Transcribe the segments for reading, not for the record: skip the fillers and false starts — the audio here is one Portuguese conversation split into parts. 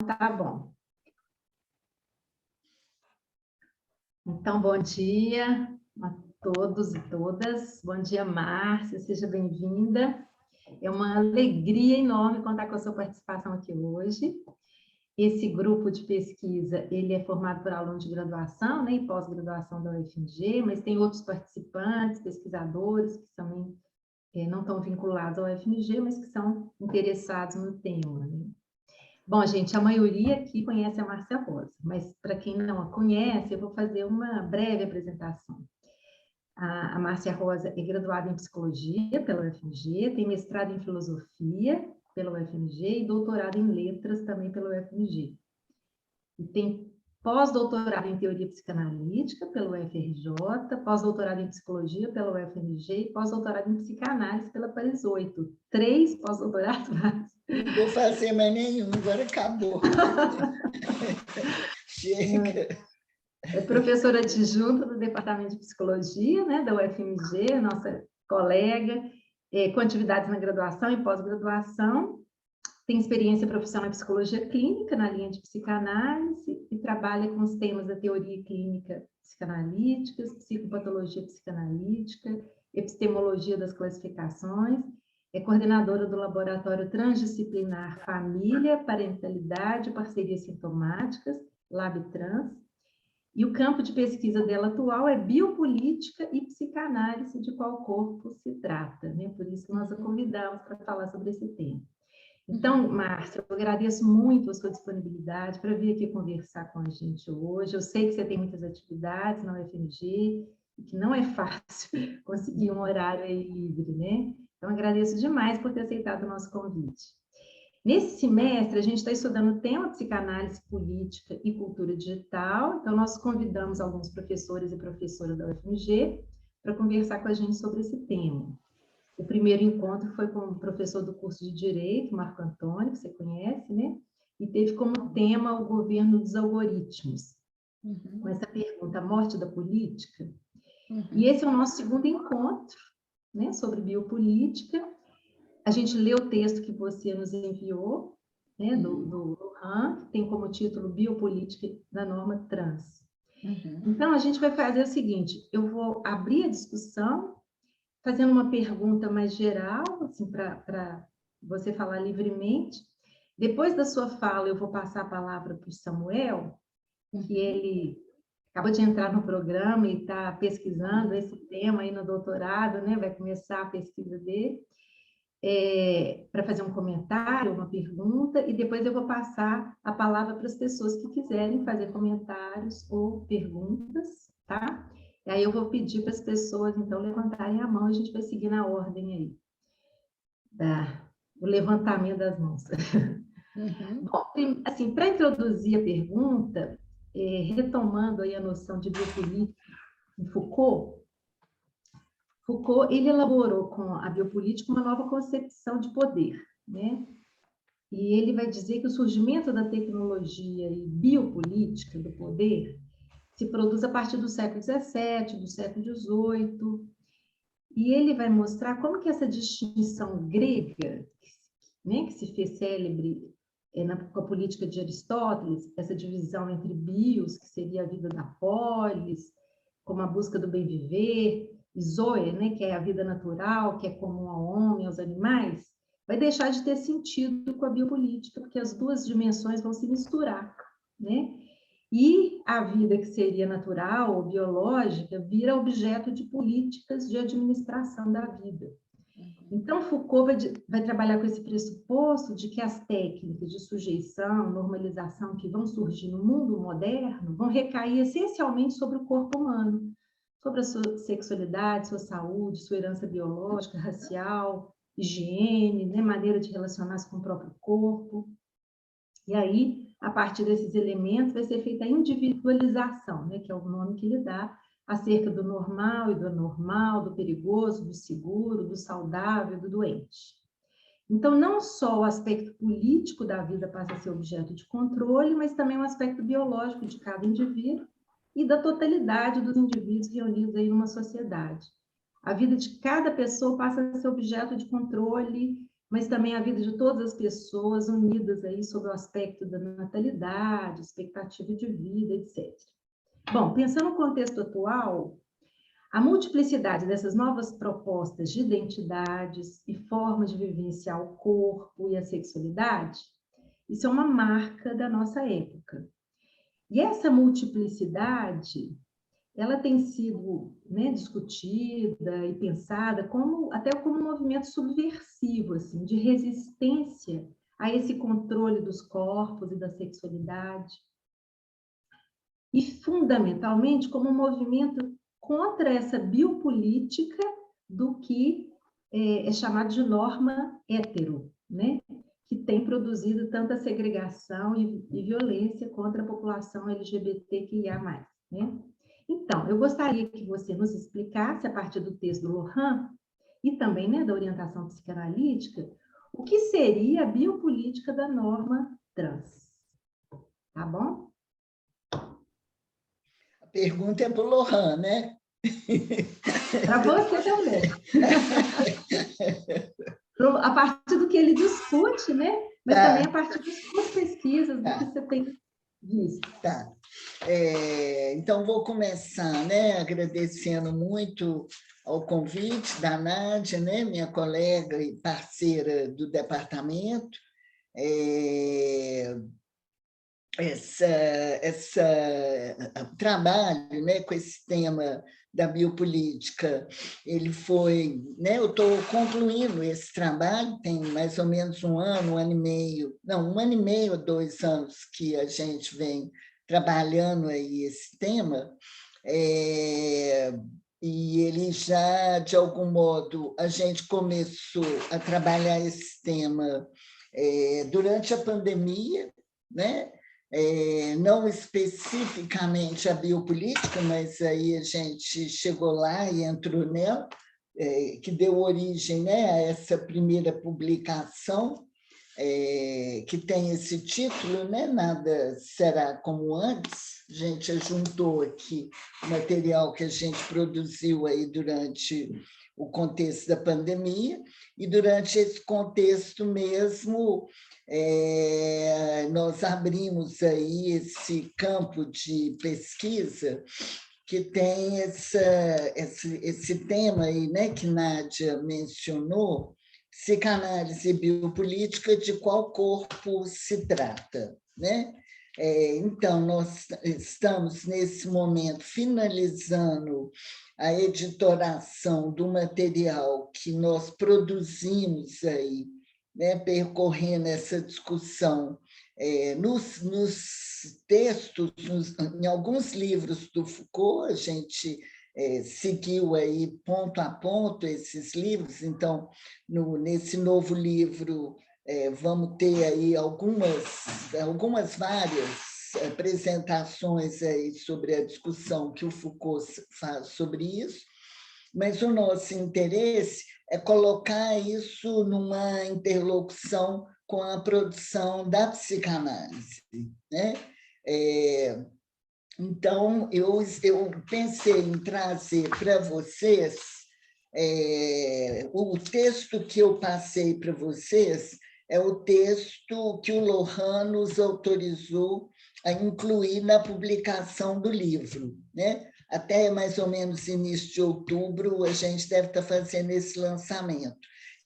Tá bom. Então, bom dia a todos e todas. Bom dia, Márcia, seja bem-vinda. É uma alegria enorme contar com a sua participação aqui hoje. Esse grupo de pesquisa, ele é formado por alunos de graduação, né, e pós-graduação da UFMG, mas tem outros participantes, pesquisadores, que também não estão vinculados ao UFMG, mas que são interessados no tema, né? Bom, gente, a maioria aqui conhece a Márcia Rosa, mas para quem não a conhece, eu vou fazer uma breve apresentação. A Márcia Rosa é graduada em Psicologia pela UFMG, tem mestrado em Filosofia pela UFMG e doutorado em Letras também pela UFMG. E tem pós-doutorado em Teoria Psicanalítica pela UFRJ, pós-doutorado em Psicologia pela UFMG e pós-doutorado em Psicanálise pela Paris 8. 3 pós-doutorados. Não vou fazer mais nenhum, agora acabou. Chega. É professora adjunta do Departamento de Psicologia, né, da UFMG, nossa colega, com atividades na graduação e pós-graduação. Tem experiência profissional em psicologia clínica, na linha de psicanálise, e trabalha com os temas da teoria clínica psicanalítica, psicopatologia psicanalítica, epistemologia das classificações. É coordenadora do Laboratório Transdisciplinar Família, Parentalidade e Parcerias Sintomáticas, LabTrans. E o campo de pesquisa dela atual é biopolítica e psicanálise, de qual corpo se trata, né? Por isso que nós a convidamos para falar sobre esse tema. Então, Márcia, eu agradeço muito a sua disponibilidade para vir aqui conversar com a gente hoje. Eu sei que você tem muitas atividades na UFMG e que não é fácil conseguir um horário aí livre, né? Então, agradeço demais por ter aceitado o nosso convite. Nesse semestre, a gente está estudando o tema psicanálise política e cultura digital, então nós convidamos alguns professores e professoras da UFMG para conversar com a gente sobre esse tema. O primeiro encontro foi com o professor do curso de Direito, Marco Antônio, que você conhece, né? E teve como tema o governo dos algoritmos, com essa pergunta, a morte da política. E esse é o nosso segundo encontro, né, sobre biopolítica. A gente lê o texto que você nos enviou, né, do Lohan, que tem como título Biopolítica da Norma Trans. Então, a gente vai fazer o seguinte, eu vou abrir a discussão, fazendo uma pergunta mais geral, assim, para você falar livremente. Depois da sua fala, eu vou passar a palavra para o Samuel, que ele acaba de entrar no programa e está pesquisando esse tema aí no doutorado, né? Vai começar a pesquisa dele, para fazer um comentário, uma pergunta, e depois eu vou passar a palavra para as pessoas que quiserem fazer comentários ou perguntas, tá? E aí eu vou pedir para as pessoas, então, levantarem a mão, a gente vai seguir na ordem aí, do levantamento das mãos. Bom, assim, para introduzir a pergunta, retomando aí a noção de biopolítica em Foucault, ele elaborou com a biopolítica uma nova concepção de poder, né? E ele vai dizer que o surgimento da tecnologia e biopolítica do poder se produz a partir do século XVII, do século XVIII, e ele vai mostrar como que essa distinção grega, né, que se fez célebre com a política de Aristóteles, essa divisão entre bios, que seria a vida da polis, como a busca do bem viver, e zoe, né, que é a vida natural, que é comum ao homem, aos animais, vai deixar de ter sentido com a biopolítica, porque as duas dimensões vão se misturar, né? E a vida que seria natural ou biológica vira objeto de políticas de administração da vida. Então, Foucault vai trabalhar com esse pressuposto de que as técnicas de sujeição, normalização que vão surgir no mundo moderno vão recair essencialmente sobre o corpo humano, sobre a sua sexualidade, sua saúde, sua herança biológica, racial, higiene, né, maneira de relacionar-se com o próprio corpo. E aí, a partir desses elementos, vai ser feita a individualização, né, que é o nome que ele dá, acerca do normal e do anormal, do perigoso, do seguro, do saudável, do doente. Então, não só o aspecto político da vida passa a ser objeto de controle, mas também o aspecto biológico de cada indivíduo e da totalidade dos indivíduos reunidos aí numa sociedade. A vida de cada pessoa passa a ser objeto de controle mas também a vida de todas as pessoas unidas aí sobre o aspecto da natalidade, expectativa de vida, etc. Bom, pensando no contexto atual, a multiplicidade dessas novas propostas de identidades e formas de vivenciar o corpo e a sexualidade, isso é uma marca da nossa época. E essa multiplicidade, ela tem sido, né, discutida e pensada até como um movimento subversivo, assim, de resistência a esse controle dos corpos e da sexualidade. E, fundamentalmente, como um movimento contra essa biopolítica do que é chamado de norma hétero, né? Que tem produzido tanta segregação e violência contra a população LGBTQIA+. Né? Então, eu gostaria que você nos explicasse, a partir do texto do Lohan, e também, né, da orientação psicanalítica, o que seria a biopolítica da norma trans. Tá bom? A pergunta é para o Lohan, né? Para você também. A partir do que ele discute, né? Mas também a partir das suas pesquisas, do que você tem visto. Tá. Então, vou começar, né, agradecendo muito ao convite da Nádia, né, minha colega e parceira do departamento. Esse trabalho, né, com esse tema da biopolítica, ele foi, né, eu estou concluindo esse trabalho, tem mais ou menos um ano e meio, não, 1 ano e meio, 2 anos que a gente vem trabalhando aí esse tema, e ele já, de algum modo, a gente começou a trabalhar esse tema durante a pandemia, né? Não especificamente a biopolítica, mas aí a gente chegou lá e entrou nela, que deu origem, né, a essa primeira publicação, que tem esse título, né, Nada Será Como Antes. A gente juntou aqui o material que a gente produziu aí durante o contexto da pandemia, e durante esse contexto mesmo, nós abrimos aí esse campo de pesquisa que tem esse tema aí, né, que Nádia mencionou, psicanálise biopolítica, de qual corpo se trata, né? Então, nós estamos, nesse momento, finalizando a editoração do material que nós produzimos aí, né, percorrendo essa discussão nos textos, em alguns livros do Foucault. A gente seguiu aí ponto a ponto esses livros. Então, nesse novo livro, vamos ter aí algumas várias apresentações aí sobre a discussão que o Foucault faz sobre isso, mas o nosso interesse é colocar isso numa interlocução com a produção da psicanálise, né? Então, eu pensei em trazer para vocês o texto que eu passei para vocês, é o texto que o Lohan nos autorizou a incluir na publicação do livro, né? Até mais ou menos início de outubro, a gente deve estar fazendo esse lançamento.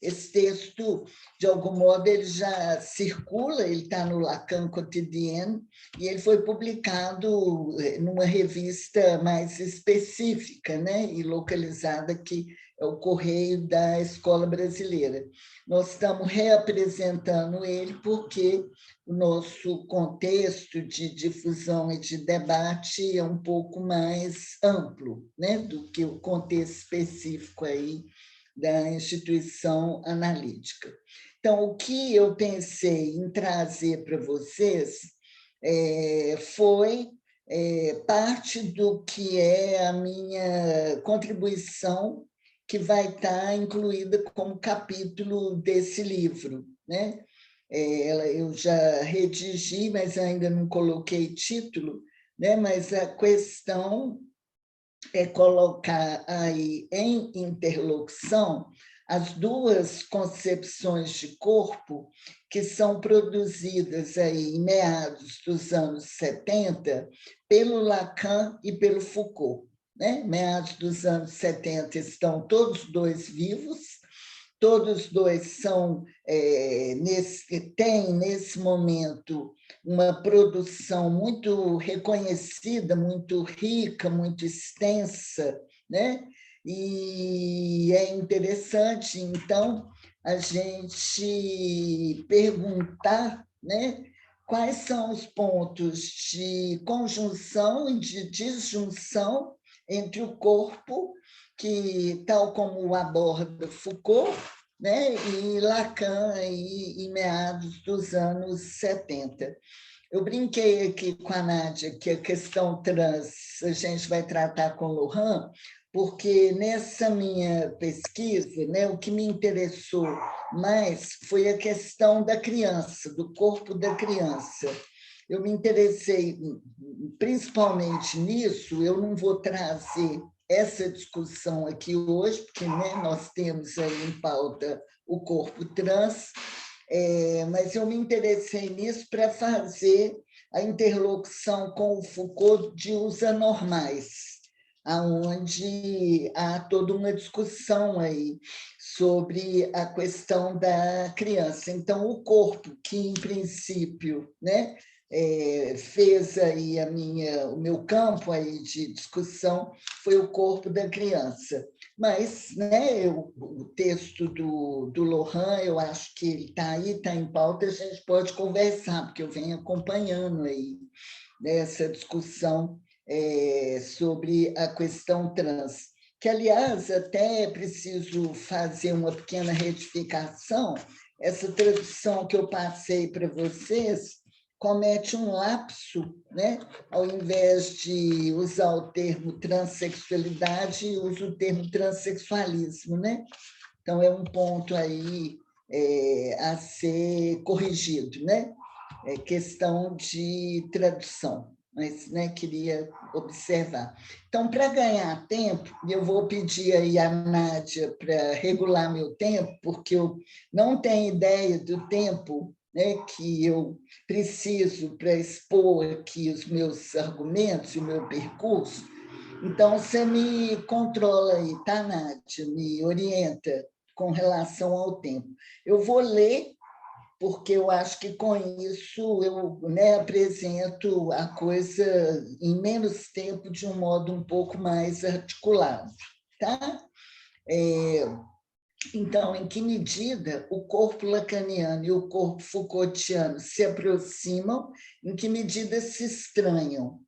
Esse texto, de algum modo, ele já circula, ele está no Lacan Quotidien, e ele foi publicado numa revista mais específica, né, e localizada aqui, é o Correio da Escola Brasileira. Nós estamos reapresentando ele porque o nosso contexto de difusão e de debate é um pouco mais amplo, né, do que o contexto específico aí da instituição analítica. Então, o que eu pensei em trazer para vocês foi parte do que é a minha contribuição, que vai estar incluída como capítulo desse livro, né? Eu já redigi, mas ainda não coloquei título, né? Mas a questão é colocar aí em interlocução as duas concepções de corpo que são produzidas aí em meados dos anos 70 pelo Lacan e pelo Foucault. Né? Meados dos anos 70 estão todos dois vivos, todos dois têm, nesse momento, uma produção muito reconhecida, muito rica, muito extensa, né? E é interessante, então, a gente perguntar, né, quais são os pontos de conjunção e de disjunção entre o corpo, que, tal como aborda Foucault, né, e Lacan, aí, em meados dos anos 70. Eu brinquei aqui com a Nádia que a questão trans a gente vai tratar com Lohan, porque nessa minha pesquisa, né, o que me interessou mais foi a questão da criança, do corpo da criança. Eu me interessei principalmente nisso, eu não vou trazer essa discussão aqui hoje, porque, né, nós temos aí em pauta o corpo trans, mas eu me interessei nisso para fazer a interlocução com o Foucault de os anormais, aonde há toda uma discussão aí sobre a questão da criança. Então, o corpo, que em princípio, né, fez aí o meu campo aí de discussão, foi o corpo da criança. Mas, né, o texto do Lohan, eu acho que ele está aí, está em pauta, a gente pode conversar, porque eu venho acompanhando aí essa discussão sobre a questão trans. Que, aliás, até é preciso fazer uma pequena retificação. Essa tradução que eu passei para vocês comete um lapso, né? Ao invés de usar o termo transexualidade, usa o termo transexualismo, né? Então, é um ponto aí a ser corrigido, né? É questão de tradução, mas, né, queria observar. Então, para ganhar tempo, eu vou pedir aí à Nádia para regular meu tempo, porque eu não tenho ideia do tempo, né, que eu preciso para expor aqui os meus argumentos e o meu percurso. Então, você me controla aí, tá, Nádia? Me orienta com relação ao tempo. Eu vou ler, porque eu acho que com isso eu, né, apresento a coisa em menos tempo, de um modo um pouco mais articulado. Tá? Então, em que medida o corpo lacaniano e o corpo Foucaultiano se aproximam, em que medida se estranham?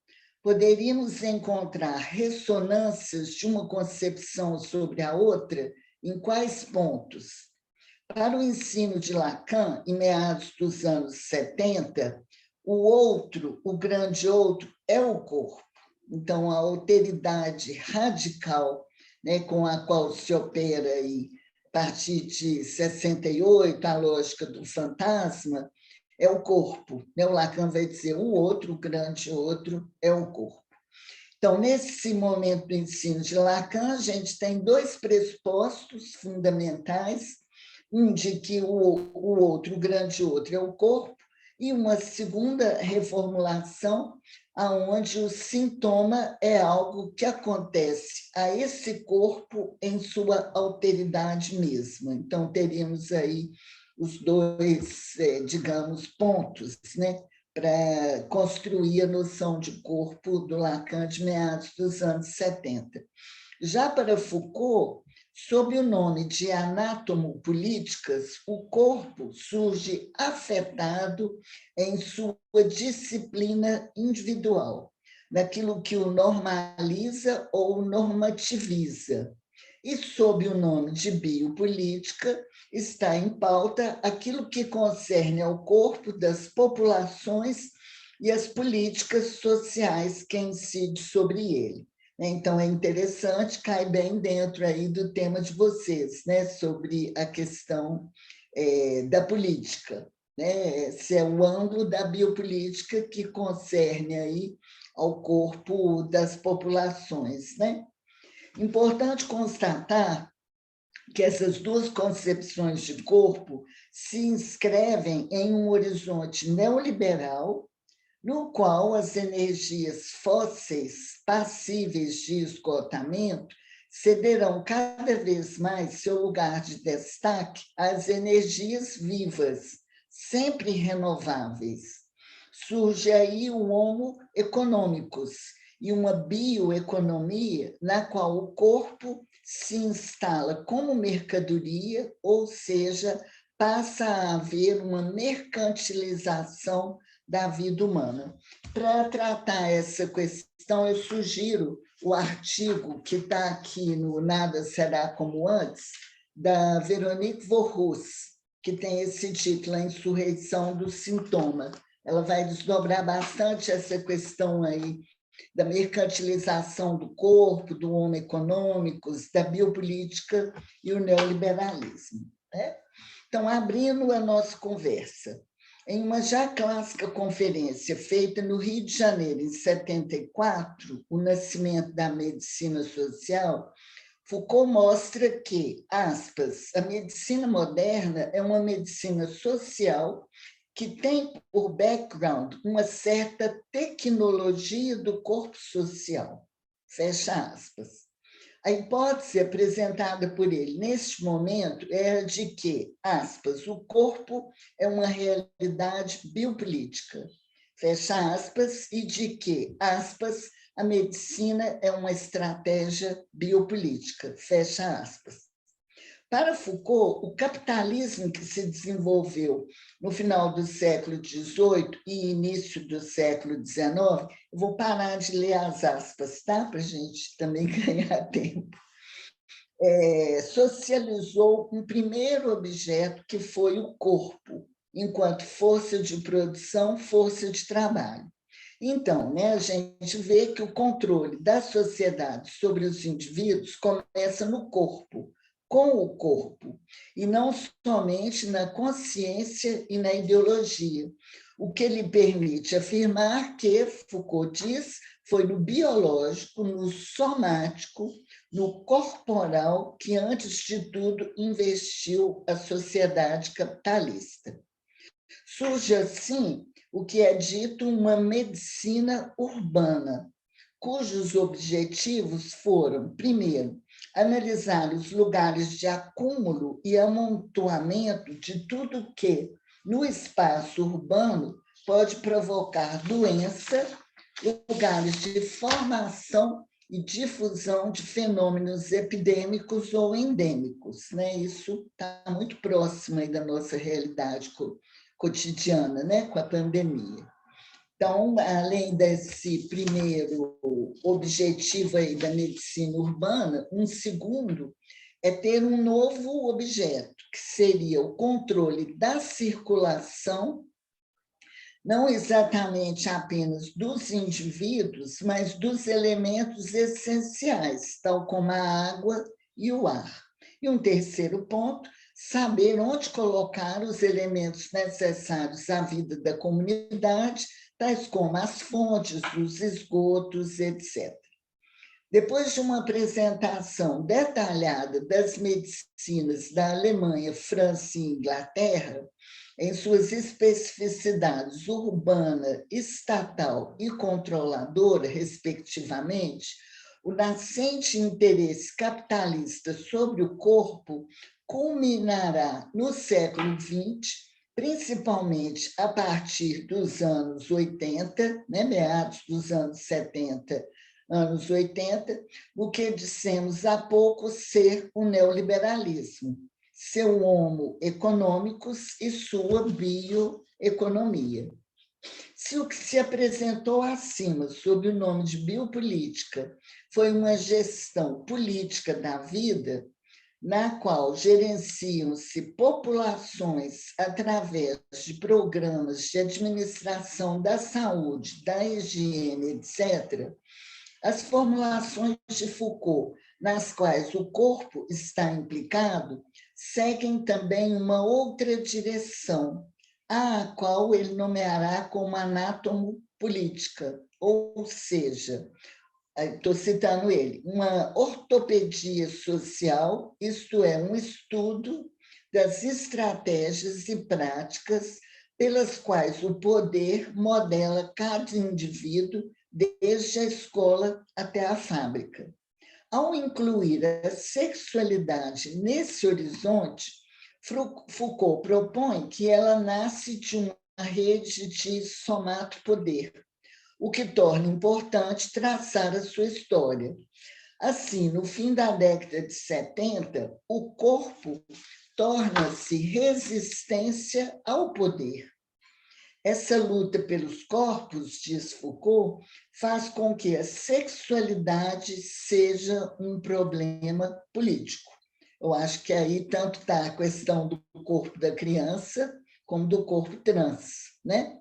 Poderíamos encontrar ressonâncias de uma concepção sobre a outra? Em quais pontos? Para o ensino de Lacan, em meados dos anos 70, o outro, o grande outro, é o corpo. Então, a alteridade radical, né, com a qual se opera aí, a partir de 68, a lógica do fantasma, é o corpo. Né? O Lacan vai dizer o outro, o grande outro, é o corpo. Então, nesse momento do ensino de Lacan, a gente tem dois pressupostos fundamentais, um de que o outro, o grande outro, é o corpo, e uma segunda reformulação, aonde o sintoma é algo que acontece a esse corpo em sua alteridade mesma. Então, teríamos aí os dois, digamos, pontos, né, para construir a noção de corpo do Lacan de meados dos anos 70. Já para Foucault, sob o nome de anatomopolíticas, o corpo surge afetado em sua disciplina individual, naquilo que o normaliza ou normativiza. E, sob o nome de biopolítica, está em pauta aquilo que concerne ao corpo das populações e as políticas sociais que incidem sobre ele. Então, é interessante, cai bem dentro aí do tema de vocês, né, sobre a questão da política. Né? Esse é o ângulo da biopolítica que concerne aí ao corpo das populações. Né? Importante constatar, que essas duas concepções de corpo se inscrevem em um horizonte neoliberal, no qual as energias fósseis passíveis de esgotamento cederão cada vez mais seu lugar de destaque às energias vivas, sempre renováveis. Surge aí o Homo economicus e uma bioeconomia na qual o corpo se instala como mercadoria, ou seja, passa a haver uma mercantilização da vida humana. Para tratar essa questão, eu sugiro o artigo que está aqui no Nada Será Como Antes, da Veronique Vorhus, que tem esse título, A Insurreição do Sintoma. Ela vai desdobrar bastante essa questão aí da mercantilização do corpo, do Homo econômicos, da biopolítica e o neoliberalismo. Né? Então, abrindo a nossa conversa, em uma já clássica conferência feita no Rio de Janeiro, em 74, O Nascimento da Medicina Social, Foucault mostra que, aspas, a medicina moderna é uma medicina social que tem por background uma certa tecnologia do corpo social, fecha aspas. A hipótese apresentada por ele neste momento é a de que, aspas, o corpo é uma realidade biopolítica, fecha aspas, e de que, aspas, a medicina é uma estratégia biopolítica, fecha aspas. Para Foucault, o capitalismo que se desenvolveu no final do século XVIII e início do século XIX, eu vou parar de ler as aspas, tá? Para a gente também ganhar tempo. Socializou um primeiro objeto que foi o corpo, enquanto força de produção, força de trabalho. Então, né, a gente vê que o controle da sociedade sobre os indivíduos começa no corpo, com o corpo, e não somente na consciência e na ideologia, o que lhe permite afirmar que, Foucault diz, foi no biológico, no somático, no corporal que, antes de tudo, investiu a sociedade capitalista. Surge, assim, o que é dito uma medicina urbana, cujos objetivos foram, primeiro, analisar os lugares de acúmulo e amontoamento de tudo que, no espaço urbano, pode provocar doença, lugares de formação e difusão de fenômenos epidêmicos ou endêmicos. Né? Isso está muito próximo aí da nossa realidade cotidiana, né? Com a pandemia. Então, além desse primeiro objetivo aí da medicina urbana, um segundo é ter um novo objeto, que seria o controle da circulação, não exatamente apenas dos indivíduos, mas dos elementos essenciais, tal como a água e o ar. E um terceiro ponto, saber onde colocar os elementos necessários à vida da comunidade, tais como as fontes, os esgotos, etc. Depois de uma apresentação detalhada das medicinas da Alemanha, França e Inglaterra, em suas especificidades urbana, estatal e controladora, respectivamente, o nascente interesse capitalista sobre o corpo culminará no século XX, principalmente a partir dos anos 80, né, meados dos anos 70, anos 80, o que dissemos há pouco ser o neoliberalismo, seu homo econômicos e sua bioeconomia. Se o que se apresentou acima sob o nome de biopolítica foi uma gestão política da vida, na qual gerenciam-se populações através de programas de administração da saúde, da higiene, etc., as formulações de Foucault, nas quais o corpo está implicado, seguem também uma outra direção, a qual ele nomeará como anátomo-política, ou seja, estou citando ele, uma ortopedia social, isto é, um estudo das estratégias e práticas pelas quais o poder modela cada indivíduo, desde a escola até a fábrica. Ao incluir a sexualidade nesse horizonte, Foucault propõe que ela nasce de uma rede de somato-poder, o que torna importante traçar a sua história. Assim, no fim da década de 70, o corpo torna-se resistência ao poder. Essa luta pelos corpos, diz Foucault, faz com que a sexualidade seja um problema político. Eu acho que aí tanto está a questão do corpo da criança como do corpo trans, né?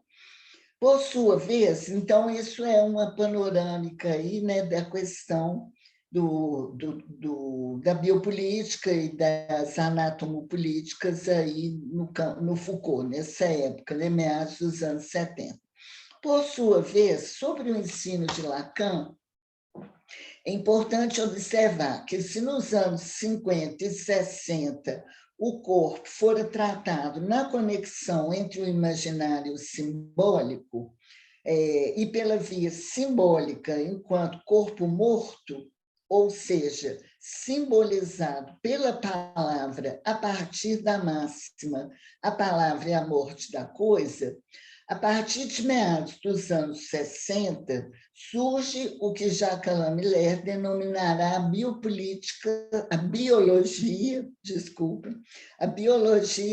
Por sua vez, então, isso é uma panorâmica aí, né, da questão da biopolítica e das anatomopolíticas aí no Foucault, nessa época, né, meados dos anos 70. Por sua vez, sobre o ensino de Lacan, é importante observar que se nos anos 50 e 60 o corpo fora tratado na conexão entre o imaginário e o simbólico, e pela via simbólica enquanto corpo morto, ou seja, simbolizado pela palavra a partir da máxima, a palavra é a morte da coisa, a partir de meados dos anos 60, surge o que Jacques Alain Miller denominará a biologia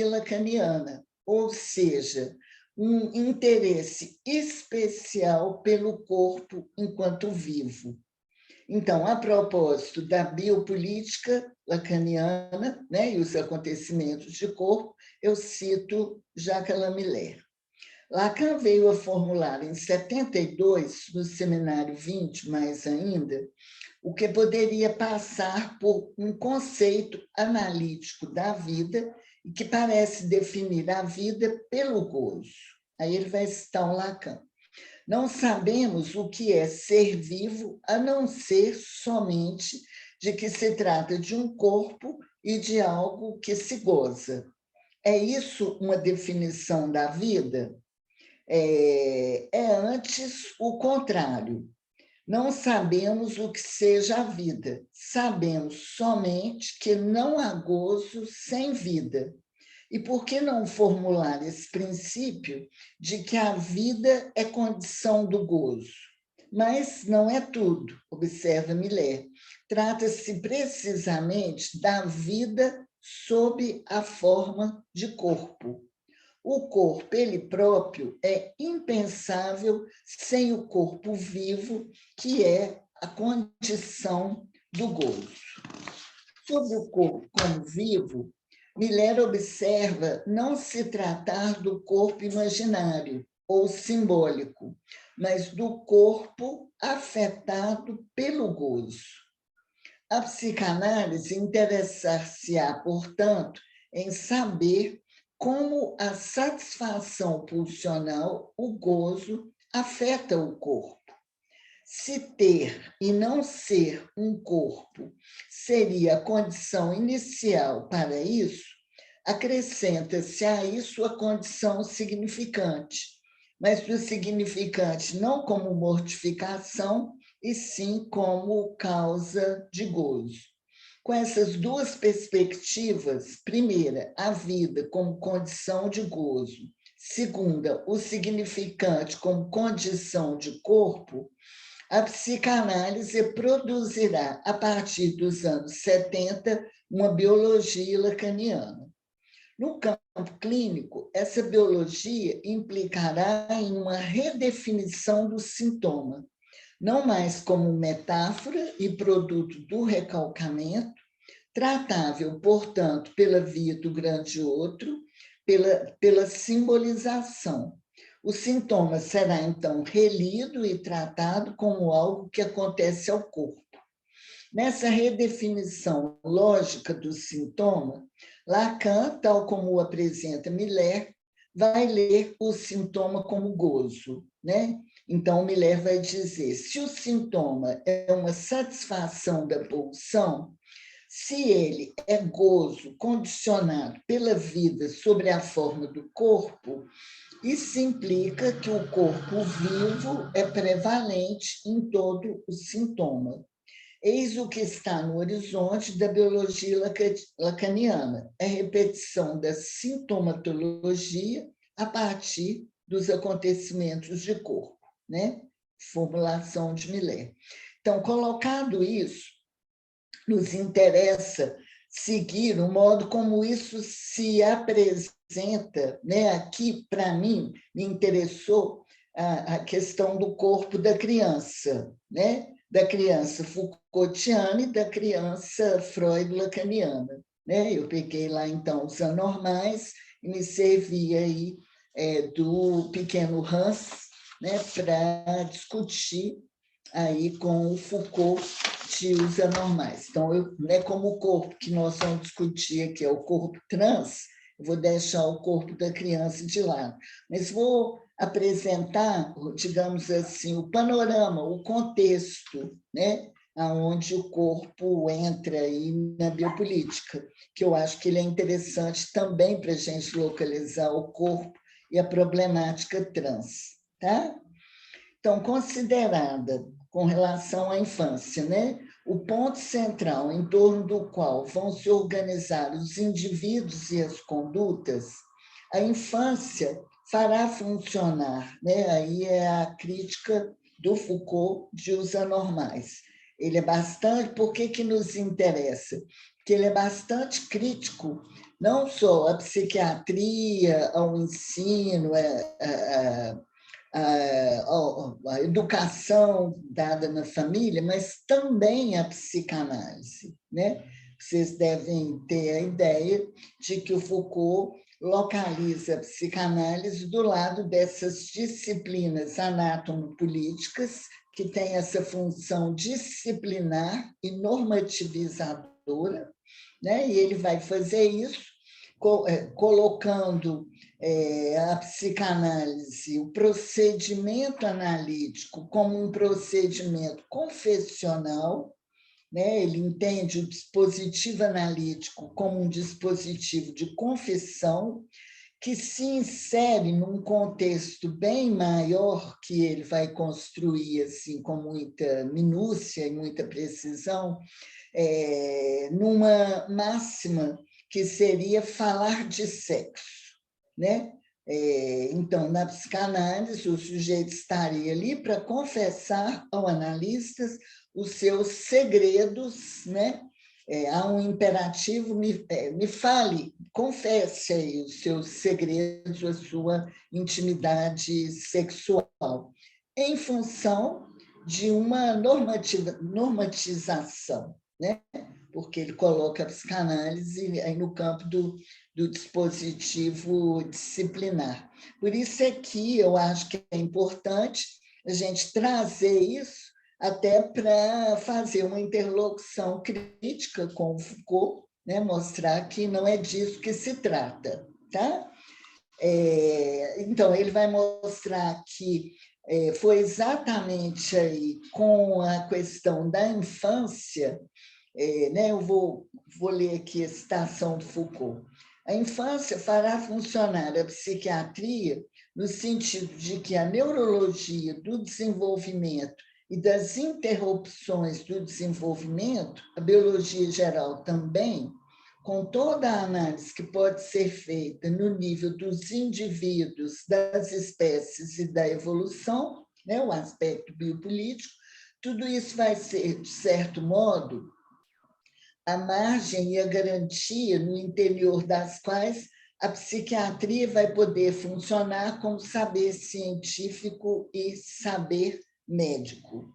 lacaniana, ou seja, um interesse especial pelo corpo enquanto vivo. Então, a propósito da biopolítica lacaniana, né, e os acontecimentos de corpo, eu cito Jacques Alain Miller. Lacan veio a formular em 72, no Seminário 20, mais ainda, o que poderia passar por um conceito analítico da vida e que parece definir a vida pelo gozo. Aí ele vai citar o Lacan. Não sabemos o que é ser vivo, a não ser somente de que se trata de um corpo e de algo que se goza. É isso uma definição da vida? É antes o contrário. Não sabemos o que seja a vida, sabemos somente que não há gozo sem vida. E por que não formular esse princípio de que a vida é condição do gozo? Mas não é tudo, observa Miller. Trata-se precisamente da vida sob a forma de corpo. O corpo, ele próprio, é impensável sem o corpo vivo, que é a condição do gozo. Sobre o corpo como vivo, Miller observa não se tratar do corpo imaginário ou simbólico, mas do corpo afetado pelo gozo. A psicanálise interessar-se-á, portanto, em saber como a satisfação pulsional, o gozo, afeta o corpo. Se ter e não ser um corpo seria a condição inicial para isso, acrescenta-se a isso a condição significante, mas o significante não como mortificação, e sim como causa de gozo. Com essas duas perspectivas, primeira, a vida como condição de gozo, segunda, o significante como condição de corpo, a psicanálise produzirá, a partir dos anos 70, uma biologia lacaniana. No campo clínico, essa biologia implicará em uma redefinição do sintoma, não mais como metáfora e produto do recalcamento, tratável, portanto, pela via do grande outro, pela simbolização. O sintoma será, então, relido e tratado como algo que acontece ao corpo. Nessa redefinição lógica do sintoma, Lacan, tal como o apresenta Miller, vai ler o sintoma como gozo, né? Então, Miller vai dizer, se o sintoma é uma satisfação da pulsão, se ele é gozo condicionado pela vida sobre a forma do corpo, isso implica que o corpo vivo é prevalente em todo o sintoma. Eis o que está no horizonte da biologia lacaniana, a repetição da sintomatologia a partir dos acontecimentos de corpo, né? Formulação de Miller. Então, colocado isso, nos interessa seguir o modo como isso se apresenta, né? Aqui, para mim, me interessou a questão do corpo da criança, né? Da criança Foucaultiana e da criança Freud-lacaniana, né? Eu peguei lá, então, os anormais e me servi aí do pequeno Hans, né? Para discutir aí com o Foucault de os anormais. Então, né, como o corpo que nós vamos discutir aqui é o corpo trans, eu vou deixar o corpo da criança de lado. Mas vou apresentar, digamos assim, o panorama, o contexto, né, onde o corpo entra aí na biopolítica, que eu acho que ele é interessante também para a gente localizar o corpo e a problemática trans. Tá? Então, considerada com relação à infância, né? O ponto central em torno do qual vão se organizar os indivíduos e as condutas, a infância fará funcionar, né? Aí é a crítica do Foucault de os anormais. Ele é bastante, por que nos interessa? Porque ele é bastante crítico, não só à psiquiatria, ao ensino, a educação dada na família, mas também a psicanálise, né? Vocês devem ter a ideia de que o Foucault localiza a psicanálise do lado dessas disciplinas anátomo-políticas, que têm essa função disciplinar e normativizadora, né? E ele vai fazer isso colocando a psicanálise, o procedimento analítico como um procedimento confessional, né? Ele entende o dispositivo analítico como um dispositivo de confissão que se insere num contexto bem maior que ele vai construir assim com muita minúcia e muita precisão, numa máxima que seria falar de sexo, né? Então, na psicanálise, o sujeito estaria ali para confessar ao analista os seus segredos, né? Há um imperativo, me fale, confesse aí os seus segredos, a sua intimidade sexual, em função de uma normatização, né? Porque ele coloca a psicanálise aí no campo do dispositivo disciplinar. Por isso é que eu acho que é importante a gente trazer isso até para fazer uma interlocução crítica com o Foucault, né? Mostrar que não é disso que se trata. Tá? Então, ele vai mostrar que foi exatamente aí com a questão da infância, né? Eu vou ler aqui a citação do Foucault. A infância fará funcionar a psiquiatria no sentido de que a neurologia do desenvolvimento e das interrupções do desenvolvimento, a biologia geral também, com toda a análise que pode ser feita no nível dos indivíduos, das espécies e da evolução, né, o aspecto biopolítico, tudo isso vai ser, de certo modo, a margem e a garantia no interior das quais a psiquiatria vai poder funcionar como saber científico e saber médico.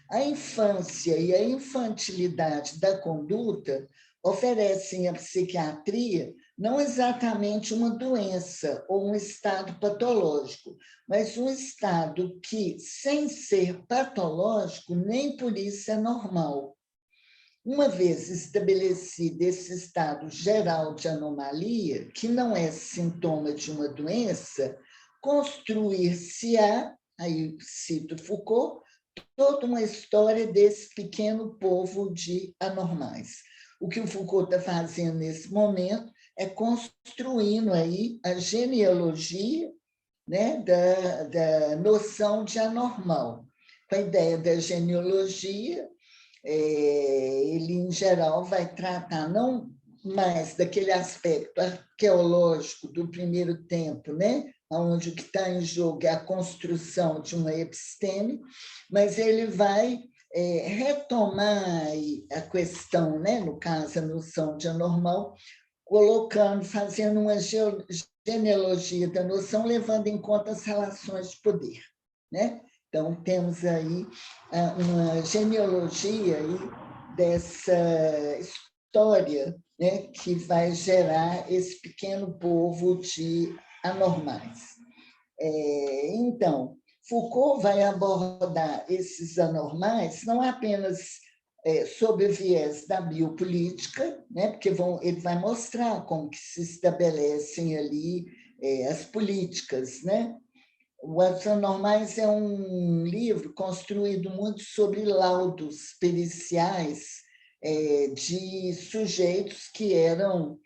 A infância e a infantilidade da conduta oferecem à psiquiatria não exatamente uma doença ou um estado patológico, mas um estado que, sem ser patológico, nem por isso é normal. Uma vez estabelecido esse estado geral de anomalia, que não é sintoma de uma doença, construir-se-á aí cito Foucault, toda uma história desse pequeno povo de anormais. O que o Foucault está fazendo nesse momento é construindo aí a genealogia, né, da noção de anormal. Com a ideia da genealogia, ele, em geral, vai tratar não mais daquele aspecto arqueológico do primeiro tempo, né, onde o que está em jogo é a construção de uma episteme, mas ele vai retomar a questão, né, no caso, a noção de anormal, colocando, fazendo uma genealogia da noção, levando em conta as relações de poder, né? Então, temos aí uma genealogia aí dessa história, né, que vai gerar esse pequeno povo de anormais. Então, Foucault vai abordar esses anormais não apenas sob o viés da biopolítica, né, porque ele vai mostrar como que se estabelecem ali as políticas, né? Os Anormais é um livro construído muito sobre laudos periciais de sujeitos que eram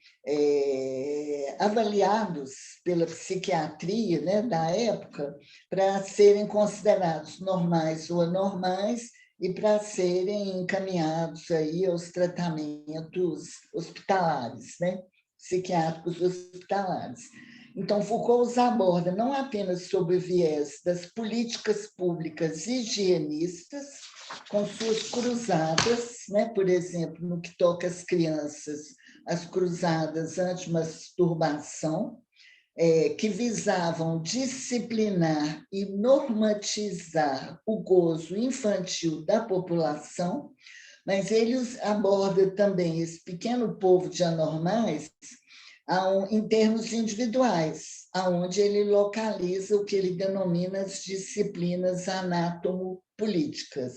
avaliados pela psiquiatria, né, da época para serem considerados normais ou anormais e para serem encaminhados aí aos tratamentos hospitalares, né, psiquiátricos hospitalares. Então, Foucault os aborda não apenas sob o viés das políticas públicas higienistas, com suas cruzadas, né? Por exemplo, no que toca às crianças, as cruzadas anti-masturbação, que visavam disciplinar e normatizar o gozo infantil da população, mas ele aborda também esse pequeno povo de anormais em termos individuais, aonde ele localiza o que ele denomina as disciplinas anátomo-políticas.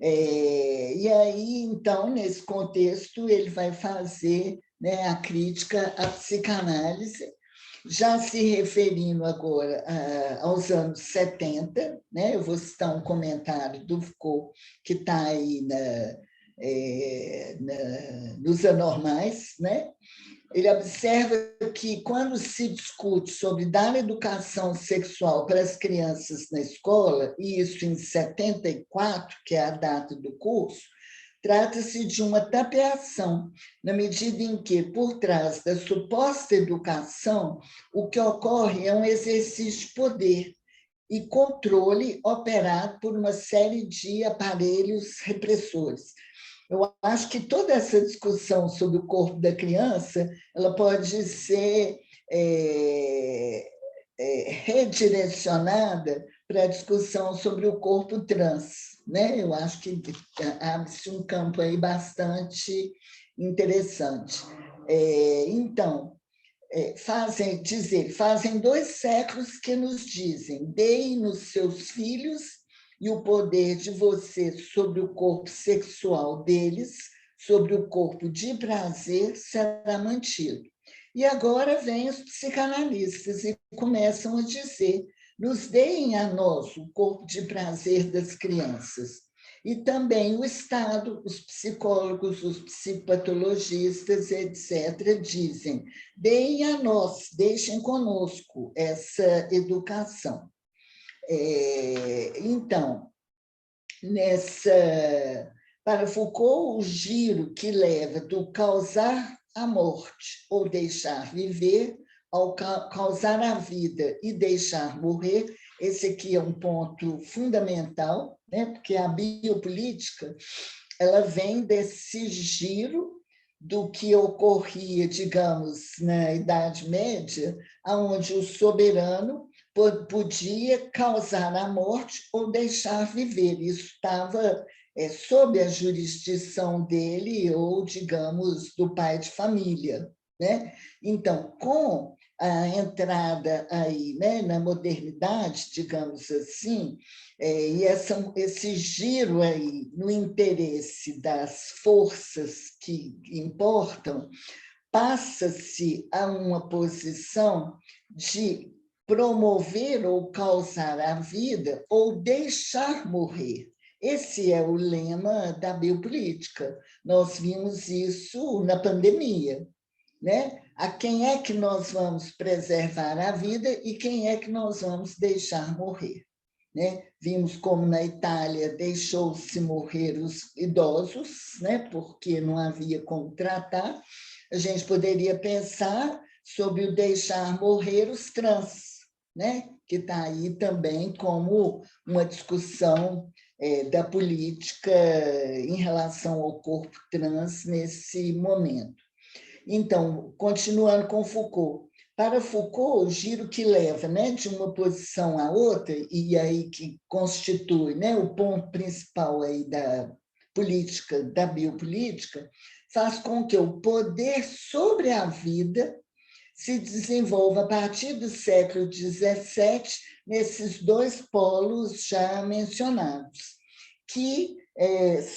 E aí, então, nesse contexto, ele vai fazer, né, a crítica à psicanálise, já se referindo agora aos anos 70, né? Eu vou citar um comentário do Foucault, que está aí nos Anormais, né? Ele observa que, quando se discute sobre dar educação sexual para as crianças na escola, e isso em 74, que é a data do curso, trata-se de uma tapeação, na medida em que, por trás da suposta educação, o que ocorre é um exercício de poder e controle operado por uma série de aparelhos repressores. Eu acho que toda essa discussão sobre o corpo da criança, ela pode ser redirecionada para a discussão sobre o corpo trans, né? Eu acho que abre-se um campo aí bastante interessante. Então, fazem 2 séculos que nos dizem: deem-nos seus filhos e o poder de você sobre o corpo sexual deles, sobre o corpo de prazer, será mantido. E agora vêm os psicanalistas e começam a dizer: nos deem a nós o corpo de prazer das crianças. E também o Estado, os psicólogos, os psicopatologistas, etc., dizem: deem a nós, deixem conosco essa educação. Então, para Foucault, o giro que leva do causar a morte ou deixar viver ao causar a vida e deixar morrer, esse aqui é um ponto fundamental, né? Porque a biopolítica ela vem desse giro do que ocorria, digamos, na Idade Média, onde o soberano podia causar a morte ou deixar viver. Isso estava sob a jurisdição dele ou, digamos, do pai de família, né? Então, com a entrada aí, né, na modernidade, digamos assim, e esse giro aí no interesse das forças que importam, passa-se a uma posição de promover ou causar a vida ou deixar morrer. Esse é o lema da biopolítica. Nós vimos isso na pandemia, né? A quem é que nós vamos preservar a vida e quem é que nós vamos deixar morrer, né? Vimos como na Itália deixou-se morrer os idosos, né? Porque não havia como tratar. A gente poderia pensar sobre o deixar morrer os trans, né? Que está aí também como uma discussão da política em relação ao corpo trans nesse momento. Então, continuando com Foucault. Para Foucault, o giro que leva, né, de uma posição a outra, e aí que constitui, né, o ponto principal aí da política, da biopolítica, faz com que o poder sobre a vida se desenvolva a partir do século XVII nesses dois polos já mencionados, que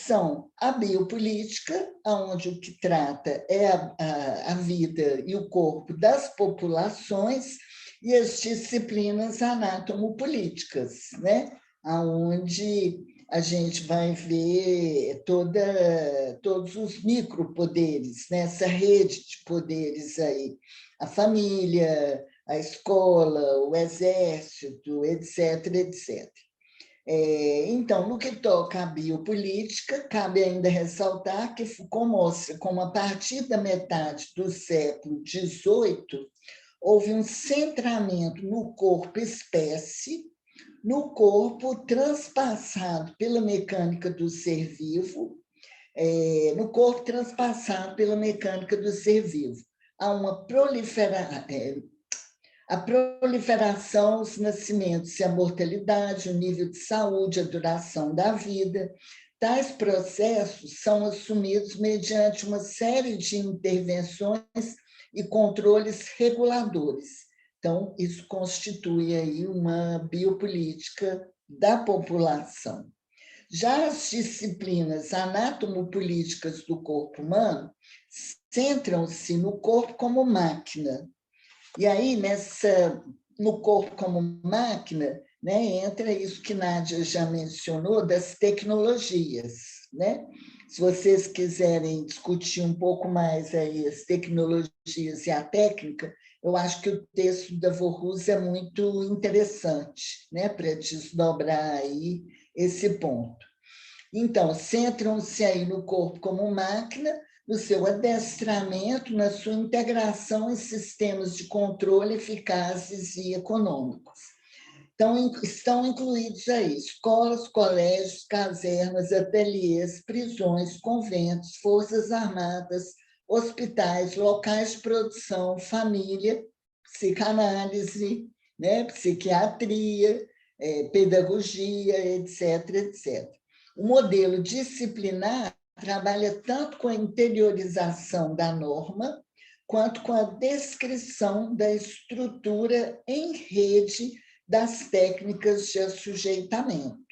são a biopolítica, onde o que trata é a vida e o corpo das populações, e as disciplinas anatomopolíticas, né? Onde a gente vai ver todos os micropoderes, né? Essa rede de poderes aí, a família, a escola, o exército, etc., etc. Então, no que toca à biopolítica, cabe ainda ressaltar que Foucault mostra como, a partir da metade do século XVIII, houve um centramento no corpo-espécie, no corpo transpassado pela mecânica do ser vivo, no corpo transpassado pela mecânica do ser vivo. Há uma a proliferação, os nascimentos e a mortalidade, o nível de saúde, a duração da vida. Tais processos são assumidos mediante uma série de intervenções e controles reguladores. Então, isso constitui aí uma biopolítica da população. Já as disciplinas anatomopolíticas do corpo humano centram-se no corpo como máquina. E aí, no corpo como máquina, né, entra isso que Nádia já mencionou, das tecnologias. Né? Se vocês quiserem discutir um pouco mais aí as tecnologias e a técnica, eu acho que o texto da Vorrus é muito interessante, né, para desdobrar aí esse ponto. Então, centram-se aí no corpo como máquina, no seu adestramento, na sua integração em sistemas de controle eficazes e econômicos. Então, estão incluídos aí escolas, colégios, casernas, ateliês, prisões, conventos, forças armadas, hospitais, locais de produção, família, psicanálise, né, psiquiatria, pedagogia, etc., etc. O modelo disciplinar trabalha tanto com a interiorização da norma, quanto com a descrição da estrutura em rede das técnicas de assujeitamento.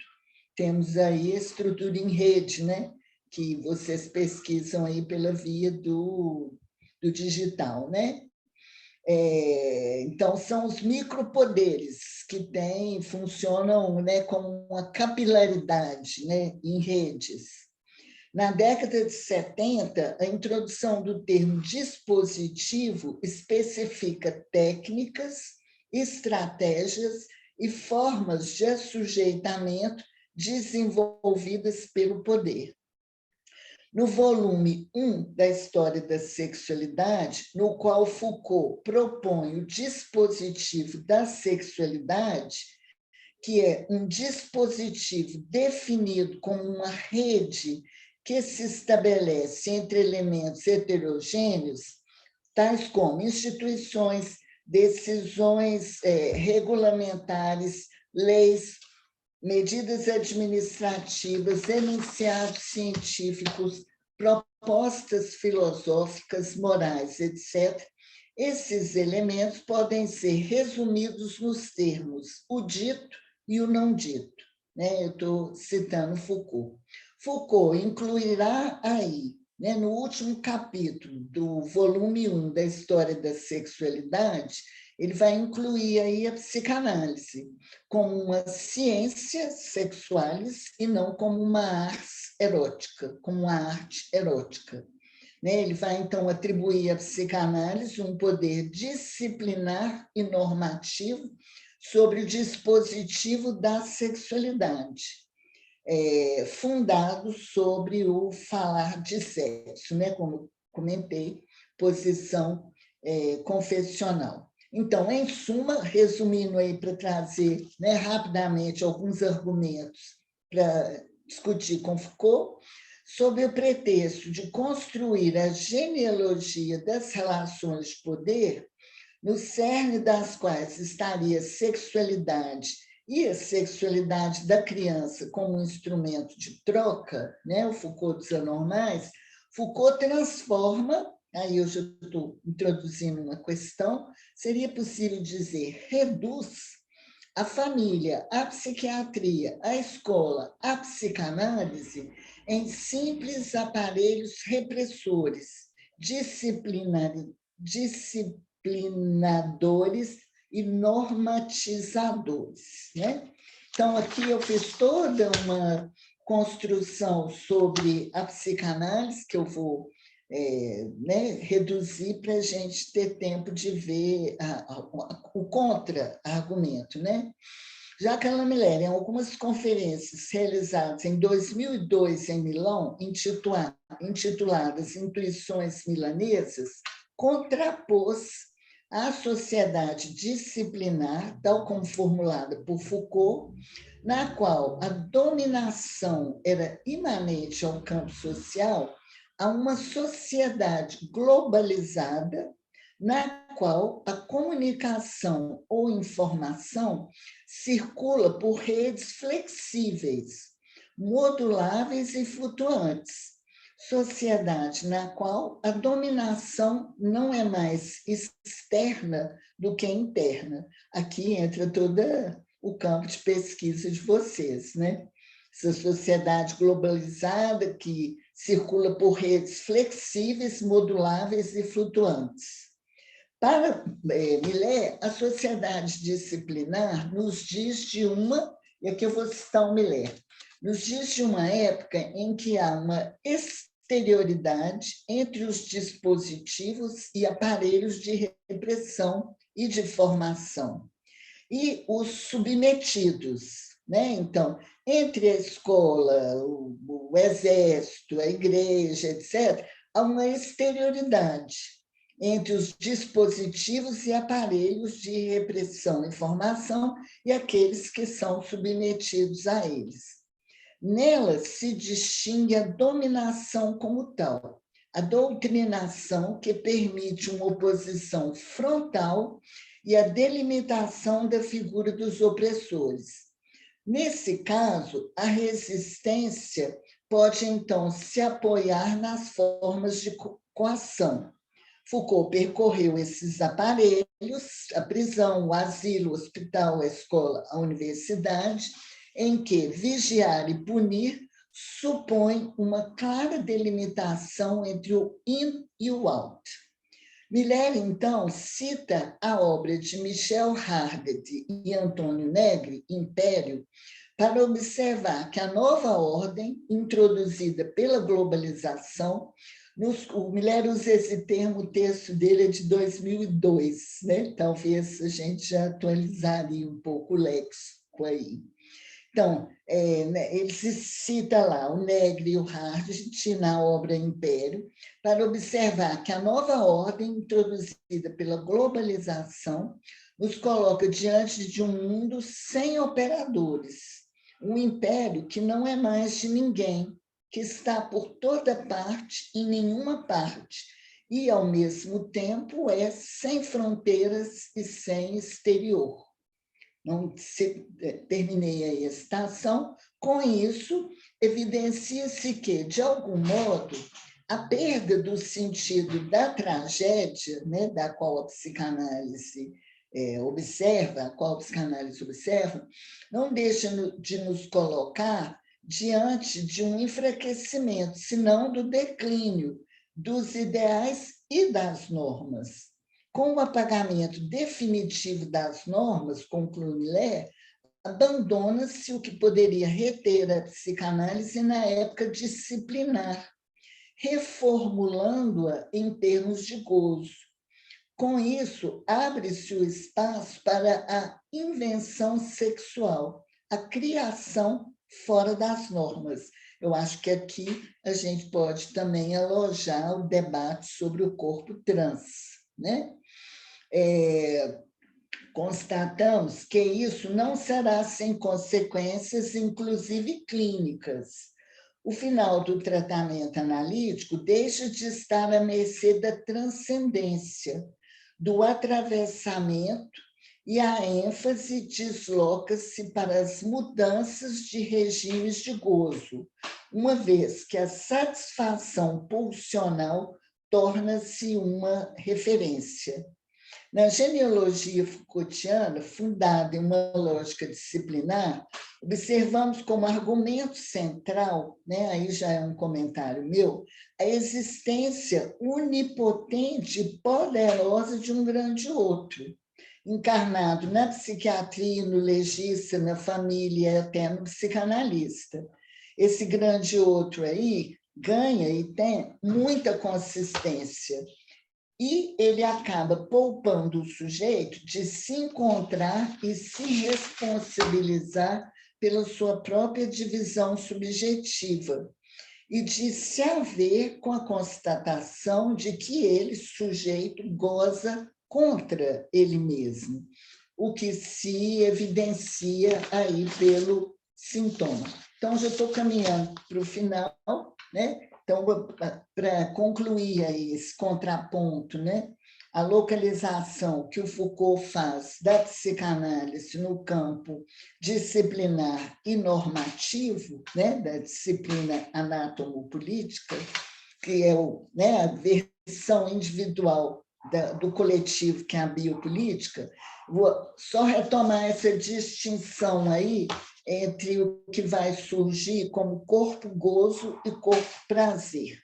Temos aí a estrutura em rede, né? Que vocês pesquisam aí pela via do digital, né? Então, são os micropoderes que funcionam, né, como uma capilaridade, né, em redes. Na década de 70, a introdução do termo dispositivo especifica técnicas, estratégias e formas de assujeitamento desenvolvidas pelo poder. No volume 1 da História da Sexualidade, no qual Foucault propõe o dispositivo da sexualidade, que é um dispositivo definido como uma rede que se estabelece entre elementos heterogêneos, tais como instituições, decisões regulamentares, leis, medidas administrativas, enunciados científicos, propostas filosóficas, morais, etc. Esses elementos podem ser resumidos nos termos o dito e o não dito. Né? Eu estou citando Foucault. Foucault incluirá aí, né, no último capítulo do volume 1 da História da Sexualidade, ele vai incluir aí a psicanálise como uma ciência sexualis e não como uma ars erótica, como uma arte erótica. Ele vai, então, atribuir à psicanálise um poder disciplinar e normativo sobre o dispositivo da sexualidade, fundado sobre o falar de sexo, como comentei, posição confessional. Então, em suma, resumindo aí para trazer rapidamente alguns argumentos para discutir com Foucault, sob o pretexto de construir a genealogia das relações de poder, no cerne das quais estaria a sexualidade e a sexualidade da criança como um instrumento de troca, o Foucault dos anormais, Foucault transforma, aí eu já estou introduzindo uma questão, seria possível dizer, reduz a família, a psiquiatria, a escola, a psicanálise em simples aparelhos repressores, disciplinadores e normatizadores. Então, aqui eu fiz toda uma construção sobre a psicanálise, que eu vou reduzir para a gente ter tempo de ver o contra-argumento. Jacques Miller, em algumas conferências realizadas em 2002 em Milão, intituladas Intuições Milanesas, contrapôs a sociedade disciplinar, tal como formulada por Foucault, na qual a dominação era imanente ao campo social, a uma sociedade globalizada, na qual a comunicação ou informação circula por redes flexíveis, moduláveis e flutuantes. Sociedade na qual a dominação não é mais externa do que interna. Aqui entra todo o campo de pesquisa de vocês, Essa sociedade globalizada que circula por redes flexíveis, moduláveis e flutuantes. Para Miller, a sociedade disciplinar nos diz de uma, e aqui eu vou citar o Miller, nos diz de uma época em que há uma exterioridade entre os dispositivos e aparelhos de repressão e de formação, e os submetidos. Então, entre a escola, o exército, a igreja, etc., há uma exterioridade entre os dispositivos e aparelhos de repressão e formação e aqueles que são submetidos a eles. Nela se distingue a dominação como tal, a doutrinação que permite uma oposição frontal e a delimitação da figura dos opressores. Nesse caso, a resistência pode, então, se apoiar nas formas de coação. Foucault percorreu esses aparelhos, a prisão, o asilo, o hospital, a escola, a universidade, em que vigiar e punir supõe uma clara delimitação entre o in e o out. Miller, então, cita a obra de Michel Hardet e Antônio Negri, Império, para observar que a nova ordem, introduzida pela globalização, o Miller usa esse termo, o texto dele é de 2002, talvez a gente já atualizaria um pouco o léxico aí. Então, ele se cita lá o Negri e o Hardet na obra Império, para observar que a nova ordem, introduzida pela globalização, nos coloca diante de um mundo sem operadores, um império que não é mais de ninguém, que está por toda parte, em nenhuma parte, e, ao mesmo tempo, é sem fronteiras e sem exterior. Não terminei aí a citação. Com isso, evidencia-se que, de algum modo, a perda do sentido da tragédia, da qual a psicanálise observa, não deixa de nos colocar diante de um enfraquecimento, senão do declínio dos ideais e das normas. Com o apagamento definitivo das normas, conclui Miller, abandona-se o que poderia reter a psicanálise na época disciplinar, reformulando-a em termos de gozo. Com isso, abre-se o espaço para a invenção sexual, a criação fora das normas. Eu acho que aqui a gente pode também alojar o debate sobre o corpo trans, né? Constatamos que isso não será sem consequências, inclusive clínicas. O final do tratamento analítico deixa de estar à mercê da transcendência, do atravessamento, e a ênfase desloca-se para as mudanças de regimes de gozo, uma vez que a satisfação pulsional torna-se uma referência. Na genealogia Foucaultiana, fundada em uma lógica disciplinar, observamos como argumento central, né, aí já é um comentário meu, a existência onipotente e poderosa de um grande outro, encarnado na psiquiatria, no legista, na família e até no psicanalista. Esse grande outro aí ganha e tem muita consistência, e ele acaba poupando o sujeito de se encontrar e se responsabilizar pela sua própria divisão subjetiva e de se haver com a constatação de que ele, sujeito, goza contra ele mesmo, o que se evidencia aí pelo sintoma. Então, já estou caminhando para o final, né? Então, para concluir aí esse contraponto, né? A localização que o Foucault faz da psicanálise no campo disciplinar e normativo, né? Da disciplina anatomopolítica, que é a versão individual do coletivo, que é a biopolítica. Vou só retomar essa distinção aí entre o que vai surgir como corpo-gozo e corpo-prazer.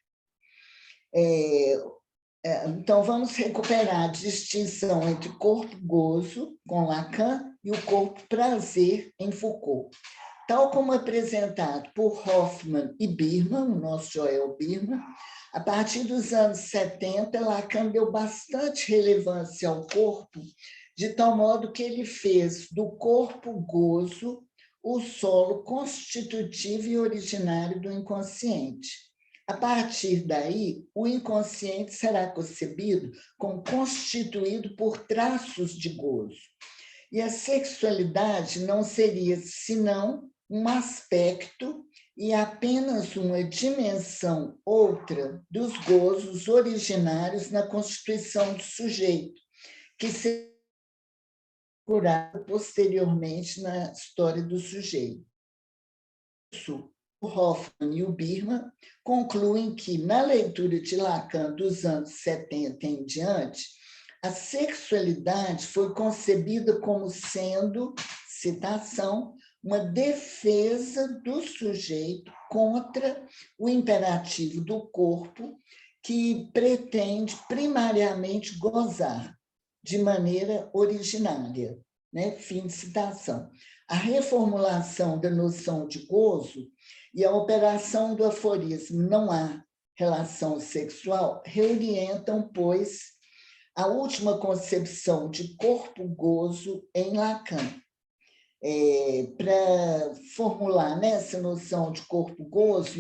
Então, vamos recuperar a distinção entre corpo-gozo, com Lacan, e o corpo-prazer, em Foucault. Tal como apresentado por Hoffman e Birman, o nosso Joel Birman, a partir dos anos 70, Lacan deu bastante relevância ao corpo, de tal modo que ele fez do corpo-gozo o solo constitutivo e originário do inconsciente. A partir daí, o inconsciente será concebido como constituído por traços de gozo. E a sexualidade não seria senão um aspecto e apenas uma dimensão outra dos gozos originários na constituição do sujeito, que será curado posteriormente na história do sujeito. Isso, o Hoffman e o Birman concluem que, na leitura de Lacan dos anos 70 em diante, a sexualidade foi concebida como sendo, citação, uma defesa do sujeito contra o imperativo do corpo, que pretende primariamente gozar de maneira originária. Né? Fim de citação. A reformulação da noção de gozo e a operação do aforismo "não há relação sexual" reorientam, pois, a última concepção de corpo-gozo em Lacan. Para formular essa noção de corpo-gozo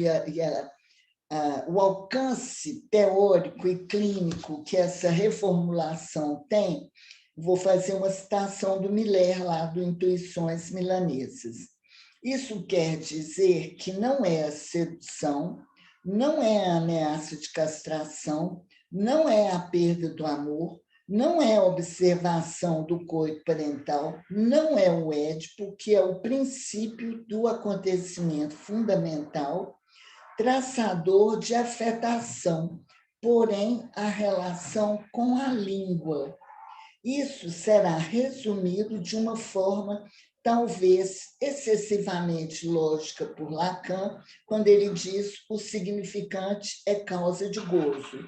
o alcance teórico e clínico que essa reformulação tem, vou fazer uma citação do Miller, lá do Intuições Milanesas. Isso quer dizer que não é a sedução, não é a ameaça de castração, não é a perda do amor, não é a observação do coito parental, não é o Édipo, que é o princípio do acontecimento fundamental, traçador de afetação, porém a relação com a língua. Isso será resumido de uma forma talvez excessivamente lógica por Lacan, quando ele diz: o significante é causa de gozo.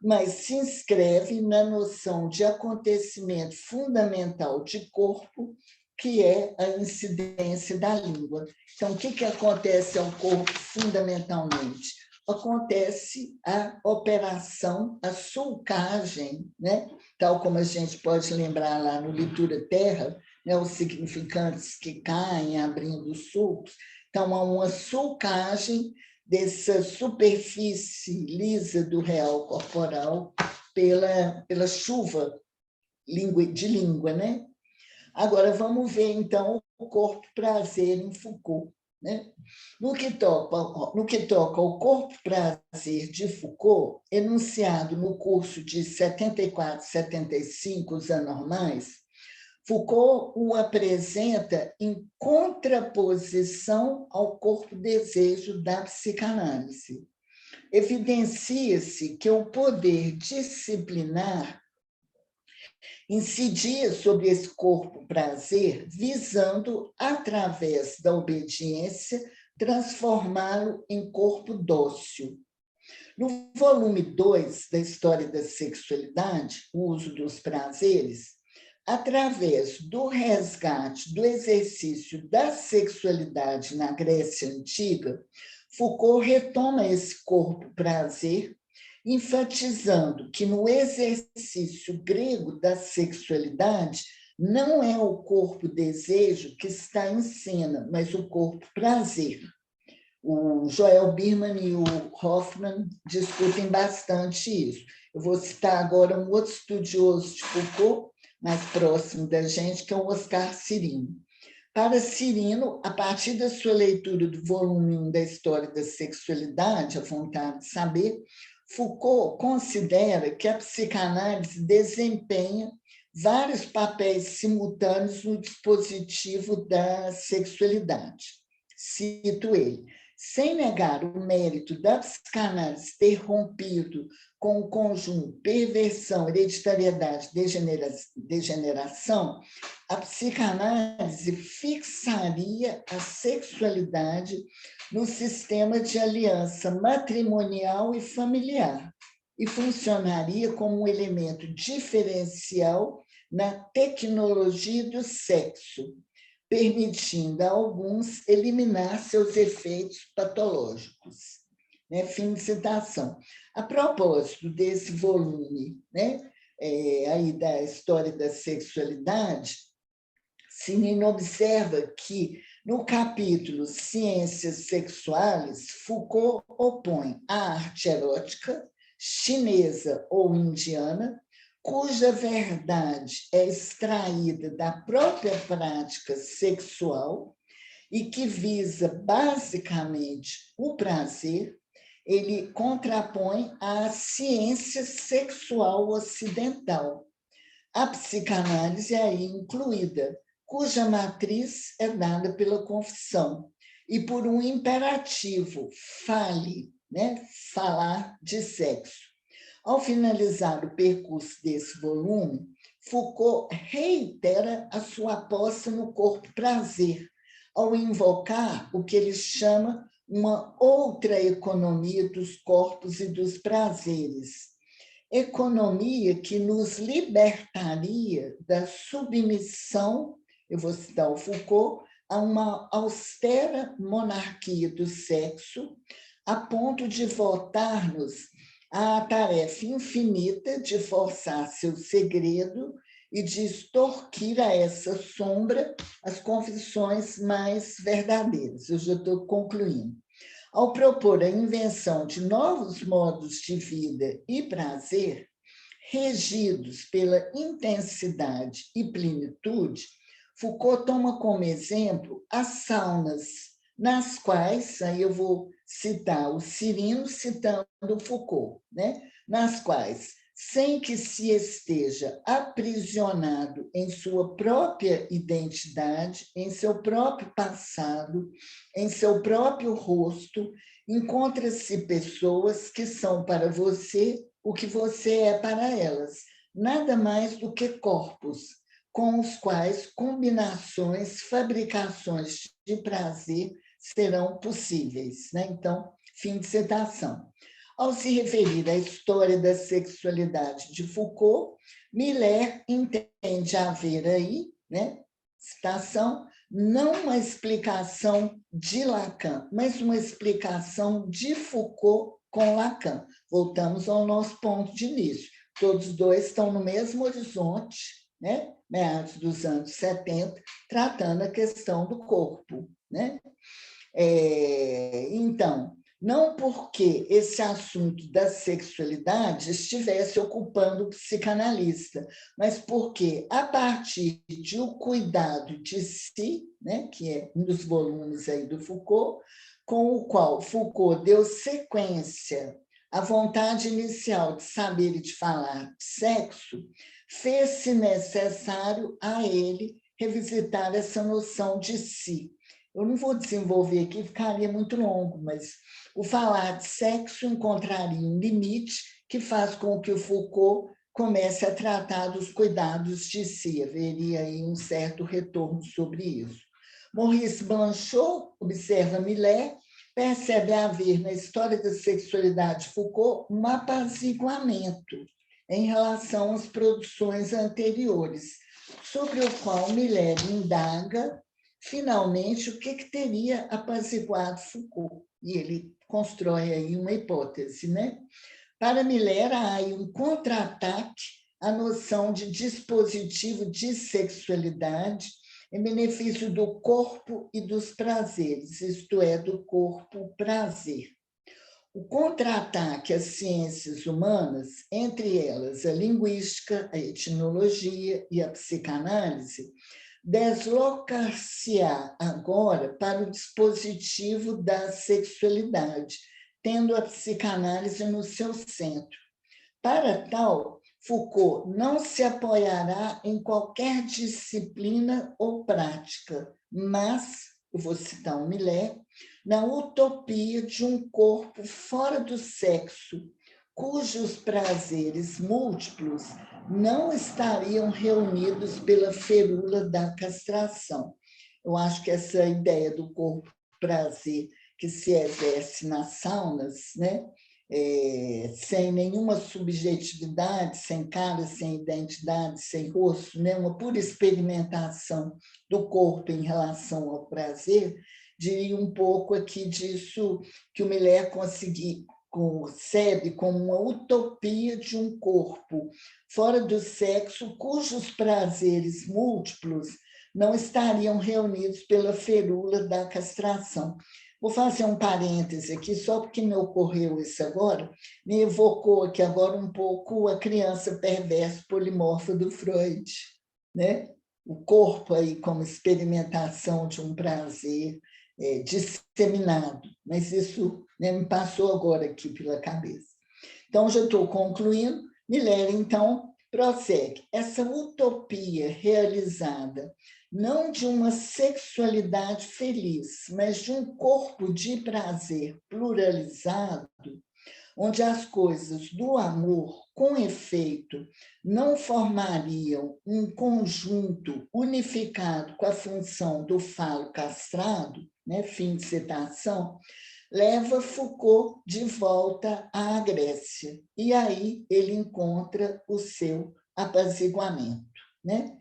mas se inscreve na noção de acontecimento fundamental de corpo, que é a incidência da língua. Então, o que acontece ao corpo fundamentalmente? Acontece a operação, a sulcagem, né? Tal como a gente pode lembrar lá no Litura Terra, né? Os significantes que caem abrindo os sulcos. Então, há uma sulcagem dessa superfície lisa do real corporal pela chuva de língua, né? Agora, vamos ver, então, o corpo-prazer em Foucault. Né? No que toca ao corpo-prazer de Foucault, enunciado no curso de 74, 75, Os Anormais, Foucault o apresenta em contraposição ao corpo-desejo da psicanálise. Evidencia-se que o poder disciplinar incidia sobre esse corpo-prazer, visando, através da obediência, transformá-lo em corpo dócil. No volume 2 da História da Sexualidade, o uso dos prazeres, através do resgate do exercício da sexualidade na Grécia Antiga, Foucault retoma esse corpo-prazer, enfatizando que no exercício grego da sexualidade não é o corpo-desejo que está em cena, mas o corpo-prazer. O Joel Birman e o Hoffman discutem bastante isso. Eu vou citar agora um outro estudioso de Foucault, mais próximo da gente, que é o Oscar Cirino. Para Cirino, a partir da sua leitura do volume 1 da História da Sexualidade, A Vontade de Saber, Foucault considera que a psicanálise desempenha vários papéis simultâneos no dispositivo da sexualidade. Cito ele: sem negar o mérito da psicanálise ter rompido com o conjunto perversão, hereditariedade, degeneração, a psicanálise fixaria a sexualidade no sistema de aliança matrimonial e familiar e funcionaria como um elemento diferencial na tecnologia do sexo, permitindo a alguns eliminar seus efeitos patológicos. Né? Fim de citação. A propósito desse volume, né, aí da História da Sexualidade, Cirino observa que, no capítulo Ciências Sexuais, Foucault opõe a arte erótica, chinesa ou indiana, cuja verdade é extraída da própria prática sexual e que visa basicamente o prazer, ele contrapõe à ciência sexual ocidental, a psicanálise é aí incluída, cuja matriz é dada pela confissão e por um imperativo, fale, né? Falar de sexo. Ao finalizar o percurso desse volume, Foucault reitera a sua aposta no corpo-prazer, ao invocar o que ele chama uma outra economia dos corpos e dos prazeres. Economia que nos libertaria da submissão, eu vou citar o Foucault, a uma austera monarquia do sexo, a ponto de voltar-nos à tarefa infinita de forçar seu segredo e de extorquir a essa sombra as confissões mais verdadeiras. Eu já estou concluindo. Ao propor a invenção de novos modos de vida e prazer, regidos pela intensidade e plenitude, Foucault toma como exemplo as saunas, nas quais, aí eu vou citar o Cirino citando Foucault, né? Nas quais, sem que se esteja aprisionado em sua própria identidade, em seu próprio passado, em seu próprio rosto, encontra-se pessoas que são para você o que você é para elas, nada mais do que corpos, com os quais combinações, fabricações de prazer serão possíveis. Né? Então, fim de citação. Ao se referir à história da sexualidade de Foucault, Miller entende haver aí, né, citação, não uma explicação de Lacan, mas uma explicação de Foucault com Lacan. Voltamos ao nosso ponto de início. Todos dois estão no mesmo horizonte, né, meados dos anos 70, tratando a questão do corpo, né? Então, não porque esse assunto da sexualidade estivesse ocupando o psicanalista, mas porque, a partir de O Cuidado de Si, né, que é um dos volumes aí do Foucault, com o qual Foucault deu sequência à vontade inicial de saber e de falar de sexo, fez-se necessário a ele revisitar essa noção de si. Eu não vou desenvolver aqui, ficaria muito longo, mas o falar de sexo encontraria um limite que faz com que o Foucault comece a tratar dos cuidados de si. Haveria aí um certo retorno sobre isso. Maurice Blanchot observa Miller, percebe haver na história da sexualidade de Foucault um apaziguamento em relação às produções anteriores, sobre o qual Miller indaga finalmente, o que teria apaziguado Foucault? E ele constrói aí uma hipótese, né? Para Miller, há aí um contra-ataque à noção de dispositivo de sexualidade em benefício do corpo e dos prazeres, isto é, do corpo-prazer. O contra-ataque às ciências humanas, entre elas a linguística, a etnologia e a psicanálise, deslocar-se-á agora para o dispositivo da sexualidade, tendo a psicanálise no seu centro. Para tal, Foucault não se apoiará em qualquer disciplina ou prática, mas, eu vou citar o Miller, na utopia de um corpo fora do sexo, cujos prazeres múltiplos não estariam reunidos pela ferula da castração. Eu acho que essa ideia do corpo-prazer que se exerce nas saunas, né? Sem nenhuma subjetividade, sem cara, sem identidade, sem rosto, né? Uma pura experimentação do corpo em relação ao prazer, diria um pouco aqui disso que o Miller concebe como uma utopia de um corpo fora do sexo, cujos prazeres múltiplos não estariam reunidos pela ferula da castração. Vou fazer um parêntese aqui, só porque me ocorreu isso agora, me evocou aqui agora um pouco a criança perversa polimorfa do Freud, né? O corpo aí como experimentação de um prazer disseminado, mas isso, né, me passou agora aqui pela cabeça. Então, já estou concluindo. Miller, então, prossegue. Essa utopia realizada não de uma sexualidade feliz, mas de um corpo de prazer pluralizado, onde as coisas do amor, com efeito, não formariam um conjunto unificado com a função do falo castrado, né, fim de citação, leva Foucault de volta à Grécia. E aí ele encontra o seu apaziguamento, né?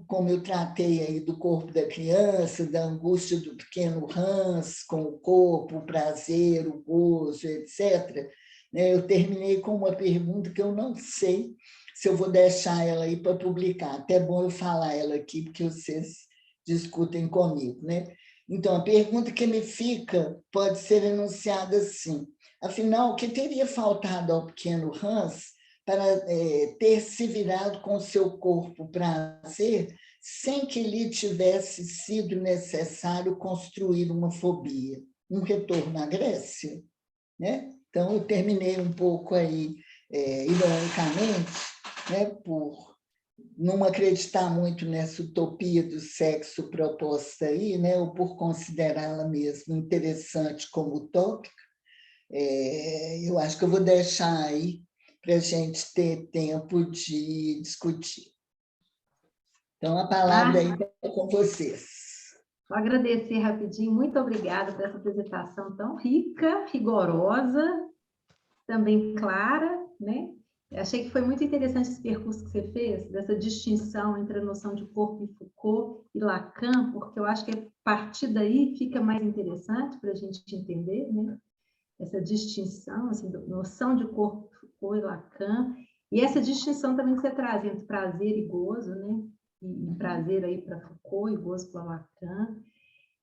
Como eu tratei aí do corpo da criança, da angústia do pequeno Hans com o corpo, o prazer, o gozo, etc., né, eu terminei com uma pergunta que eu não sei se eu vou deixar ela aí para publicar. Até é bom eu falar ela aqui, porque vocês discutem comigo, né? Então, a pergunta que me fica pode ser enunciada assim. Afinal, o que teria faltado ao pequeno Hans para ter se virado com seu corpo prazer, sem que lhe tivesse sido necessário construir uma fobia? Um retorno à Grécia, né? Então, eu terminei um pouco aí, ironicamente, né, por não acreditar muito nessa utopia do sexo proposta aí, né, ou por considerá-la mesmo interessante como utópica. Eu acho que eu vou deixar aí para a gente ter tempo de discutir. Então, a palavra aí é com vocês. Vou agradecer rapidinho, muito obrigada por essa apresentação tão rica, rigorosa, também clara, né? Eu achei que foi muito interessante esse percurso que você fez, dessa distinção entre a noção de corpo e Foucault e Lacan, porque eu acho que a partir daí fica mais interessante para a gente entender, né? Essa distinção, assim, noção de corpo, Foucault e Lacan, e essa distinção também que você traz entre prazer e gozo, né? E prazer aí para Foucault e gozo para Lacan.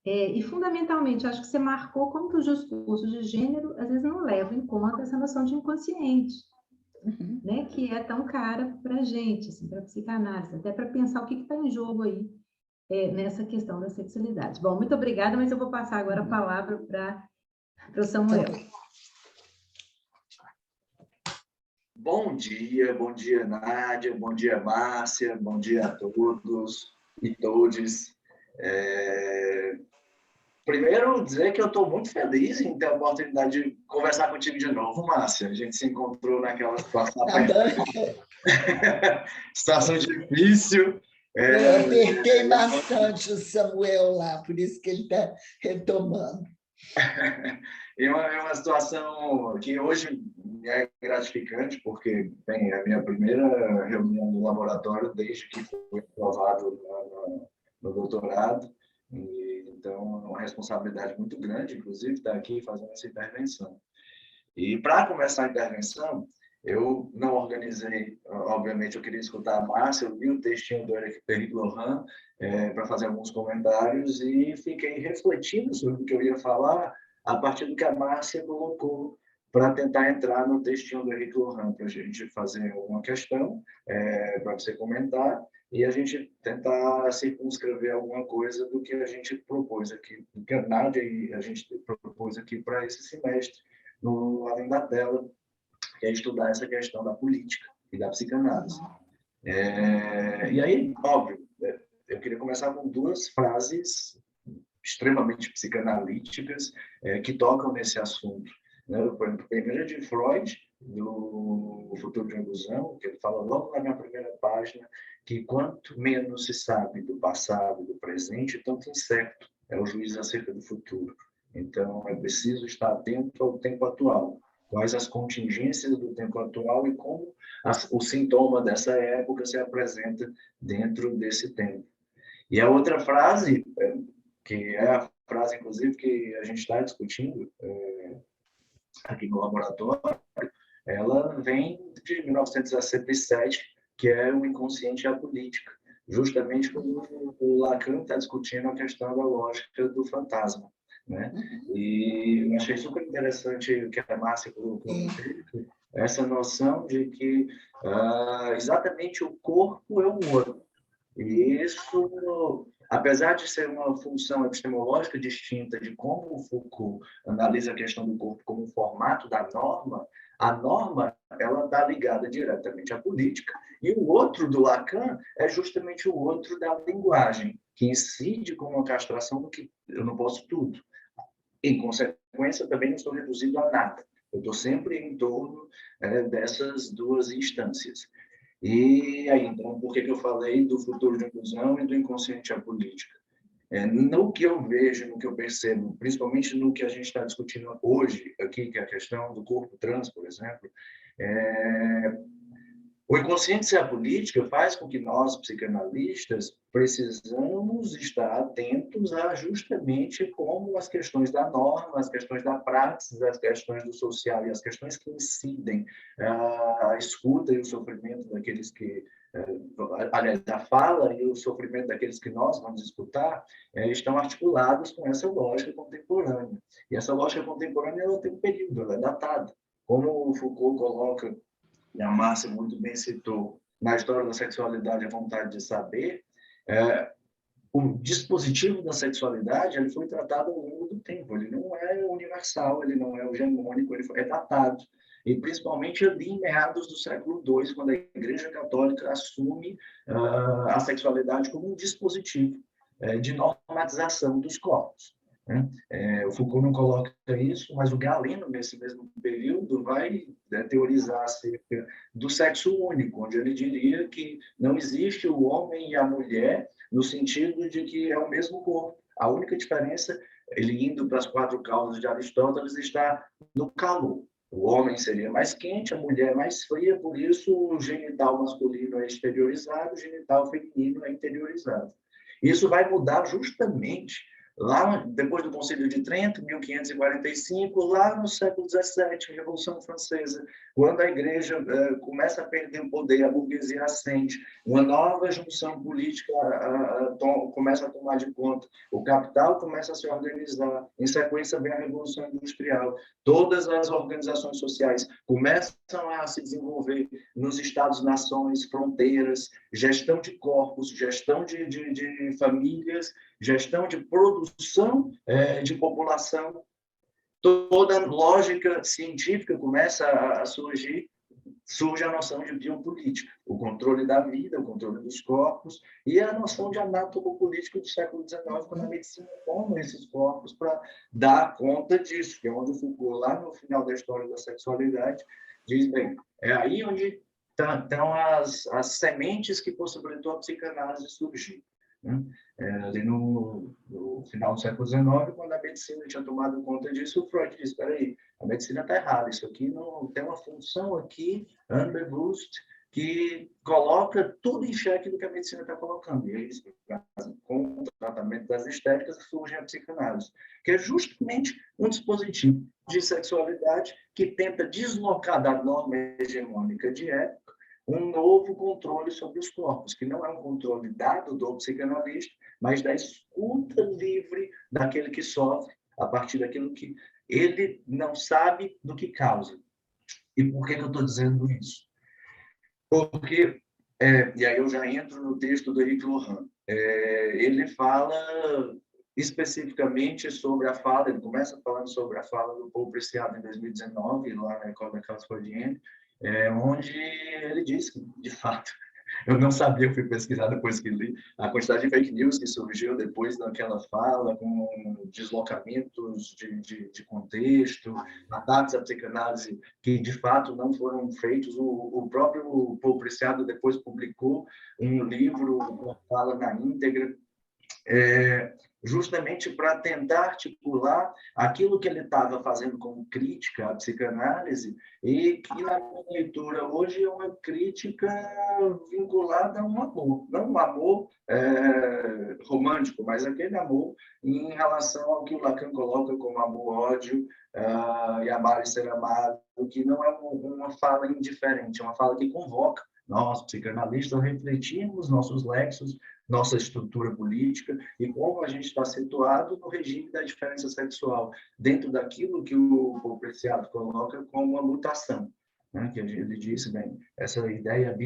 E, fundamentalmente, acho que você marcou como que os discursos de gênero, às vezes, não levam em conta essa noção de inconsciente, né? Que é tão cara para a gente, assim, para a psicanálise, até para pensar o que está em jogo aí nessa questão da sexualidade. Bom, muito obrigada, mas eu vou passar agora a palavra para o Samuel. Bom dia, Nádia, bom dia, Márcia, bom dia a todos e todes. Primeiro, dizer que eu estou muito feliz em ter a oportunidade de conversar contigo de novo, Márcia. A gente se encontrou naquela situação, situação difícil. Eu apertei bastante o Samuel lá, por isso que ele está retomando. É uma situação que hoje é gratificante, porque bem, é a minha primeira reunião no laboratório desde que fui aprovado no doutorado. Então, é uma responsabilidade muito grande, inclusive, estar aqui fazendo essa intervenção. E, para começar a intervenção, eu não organizei, obviamente, eu queria escutar a Márcia, eu li o textinho do Éric Lohan para fazer alguns comentários e fiquei refletindo sobre o que eu ia falar a partir do que a Márcia colocou para tentar entrar no textinho do Éric Lohan, para a gente fazer uma questão, para você comentar, e a gente tentar circunscrever alguma coisa do que a gente propôs aqui, do que a Nádia e a gente propôs aqui para esse semestre, no Além da Tela, que é estudar essa questão da política e da psicanálise. E aí, óbvio, eu queria começar com duas frases extremamente psicanalíticas que tocam nesse assunto. Por exemplo, a primeira de Freud, do Futuro de uma Ilusão, que ele fala logo na minha primeira página, que quanto menos se sabe do passado e do presente, tanto incerto é o juízo acerca do futuro. Então, é preciso estar atento ao tempo atual. Quais as contingências do tempo atual e como o sintoma dessa época se apresenta dentro desse tempo. E a outra frase, que é a frase, inclusive, que a gente está discutindo aqui no laboratório, ela vem de 1967, que é o inconsciente e a política, justamente quando o Lacan está discutindo a questão da lógica do fantasma, né? E eu achei super interessante o que a Márcia colocou no texto, essa noção de que exatamente o corpo é o outro. E isso, apesar de ser uma função epistemológica distinta de como o Foucault analisa a questão do corpo como um formato da norma, a norma ela está ligada diretamente à política, e o outro do Lacan é justamente o outro da linguagem, que incide como uma castração do que eu não posso tudo. Em consequência, também não estou reduzido a nada. Eu estou sempre em torno dessas duas instâncias. E aí, então, por que eu falei do futuro de inclusão e do inconsciente à política? No que eu vejo, no que eu percebo, principalmente no que a gente está discutindo hoje aqui, que é a questão do corpo trans, por exemplo, o inconsciente e a política faz com que nós, psicanalistas, precisamos estar atentos a justamente como as questões da norma, as questões da praxis, as questões do social e as questões que incidem a escuta e o sofrimento daqueles que, aliás, a fala e o sofrimento daqueles que nós vamos escutar, estão articulados com essa lógica contemporânea. E essa lógica contemporânea ela tem um período, ela é datada. Como o Foucault coloca, e a Márcia muito bem citou, na história da sexualidade, a vontade de saber, o dispositivo da sexualidade ele foi tratado ao longo do tempo, ele não é universal, ele não é hegemônico, ele é datado. E principalmente ali em meados do século II, quando a Igreja Católica assume a sexualidade como um dispositivo de normatização dos corpos. O Foucault não coloca isso, mas o Galeno, nesse mesmo período, vai teorizar acerca do sexo único, onde ele diria que não existe o homem e a mulher no sentido de que é o mesmo corpo. A única diferença, ele indo para as 4 causas de Aristóteles, está no calor. O homem seria mais quente, a mulher mais fria, por isso o genital masculino é exteriorizado, o genital feminino é interiorizado. Isso vai mudar justamente lá depois do Concílio de Trento, 1545, lá no século XVII, Revolução Francesa, quando a Igreja começa a perder o poder, a burguesia ascende, uma nova junção política começa a tomar de conta, o capital começa a se organizar, em sequência vem a Revolução Industrial, todas as organizações sociais começam a se desenvolver nos estados-nações, fronteiras, gestão de corpos, gestão de famílias, gestão de produção de população, toda lógica científica começa a surgir, surge a noção de biopolítica, o controle da vida, o controle dos corpos, e a noção de anatomopolítica do século XIX, quando a medicina toma esses corpos para dar conta disso, que é onde o Foucault, lá no final da história da sexualidade, diz, bem, é aí onde estão as sementes que possibilitou a psicanálise surgir. Né? Ali no final do século XIX, quando a medicina tinha tomado conta disso, o Freud disse, espera aí, a medicina está errada, isso aqui não tem uma função aqui, unbewusst, que coloca tudo em xeque do que a medicina está colocando. E aí, com o tratamento das estéticas, surge a psicanálise, que é justamente um dispositivo de sexualidade que tenta deslocar da norma hegemônica de época um novo controle sobre os corpos, que não é um controle dado do psicanalista, mas da escuta livre daquele que sofre, a partir daquilo que ele não sabe do que causa. E por que eu estou dizendo isso? Porque, e aí eu já entro no texto do Henrique Lohan, ele fala especificamente sobre a fala, ele começa falando sobre a fala do Paul Preciado em 2019, lá na École des Freudiennes, onde ele diz que, de fato, eu não sabia, eu fui pesquisar depois que li, a quantidade de fake news que surgiu depois daquela fala, com deslocamentos de contexto, ataques à psicanálise que, de fato, não foram feitos. O próprio Paul Preciado depois publicou um livro com a fala na íntegra, justamente para tentar articular aquilo que ele estava fazendo como crítica à psicanálise e que, na minha leitura hoje, é uma crítica vinculada a um amor. Não um amor romântico, mas aquele amor em relação ao que o Lacan coloca como amor-ódio e amar e ser amado, que não é uma fala indiferente, é uma fala que convoca nós, psicanalistas, a refletirmos nossos lexos, nossa estrutura política e como a gente está situado no regime da diferença sexual, dentro daquilo que o Paul Preciado coloca como uma mutação, né? Que ele disse, bem, essa ideia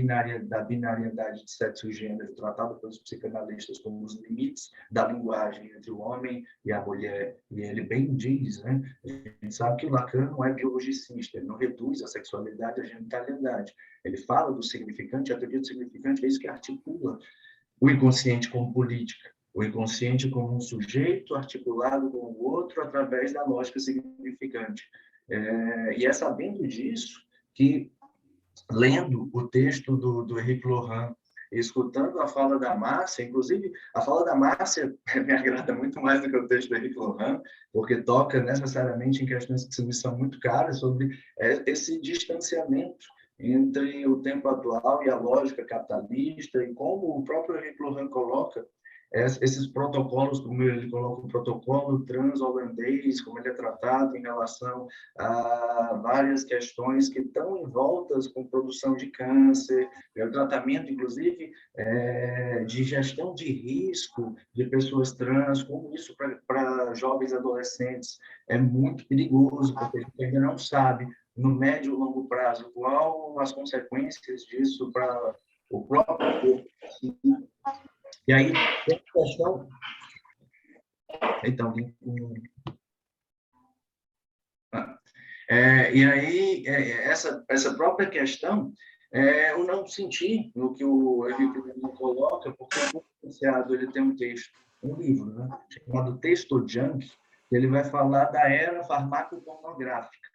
da binariedade de sexo e gênero, tratada pelos psicanalistas como os limites da linguagem entre o homem e a mulher, e ele bem diz, né? A gente sabe que o Lacan não é biologicista, ele não reduz a sexualidade à genitalidade, ele fala do significante, a teoria do significante é isso que articula o inconsciente como política, o inconsciente como um sujeito articulado com o outro através da lógica significante. E é sabendo disso que, lendo o texto do Henrique Lohan, escutando a fala da Márcia, inclusive a fala da Márcia me agrada muito mais do que o texto do Henrique Lohan, porque toca necessariamente em questões que me são muito caras sobre esse distanciamento entre o tempo atual e a lógica capitalista, e como o próprio Henrique Lohan coloca esses protocolos, como ele coloca o protocolo trans-holandês, como ele é tratado em relação a várias questões que estão envoltas com produção de câncer, o tratamento, inclusive, de gestão de risco de pessoas trans, como isso para jovens adolescentes é muito perigoso, porque a gente ainda não sabe no médio e longo prazo, qual as consequências disso para o próprio corpo. E aí, tem a questão... Então, e aí, essa própria questão, eu não senti no que o Henrique coloca, porque o Preciado ele tem um texto, um livro, né, chamado Texto Junk, que ele vai falar da era farmacopornográfica.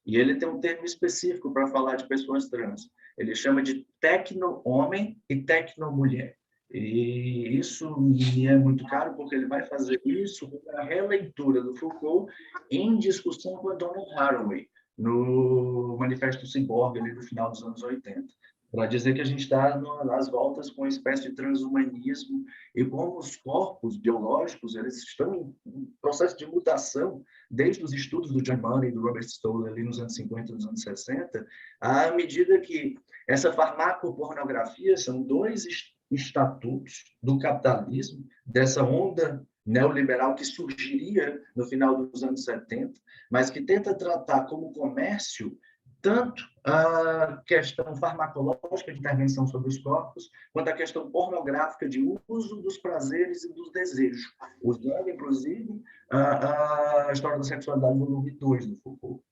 E ele tem um termo específico para falar de pessoas trans. Ele chama de tecno-homem e tecno-mulher. E isso me é muito caro, porque ele vai fazer isso com a releitura do Foucault em discussão com a Donna Haraway, no Manifesto Ciborgue, ali no final dos anos 80, para dizer que a gente está nas voltas com uma espécie de transhumanismo e como os corpos biológicos eles estão em processo de mutação desde os estudos do John Money e do Robert Stoller ali nos anos 50 e nos anos 60, à medida que essa farmacopornografia são dois estatutos do capitalismo, dessa onda neoliberal que surgiria no final dos anos 70, mas que tenta tratar como comércio tanto a questão farmacológica de intervenção sobre os corpos, quanto a questão pornográfica de uso dos prazeres e dos desejos, usando, inclusive, a História da Sexualidade, volume 2 do Foucault.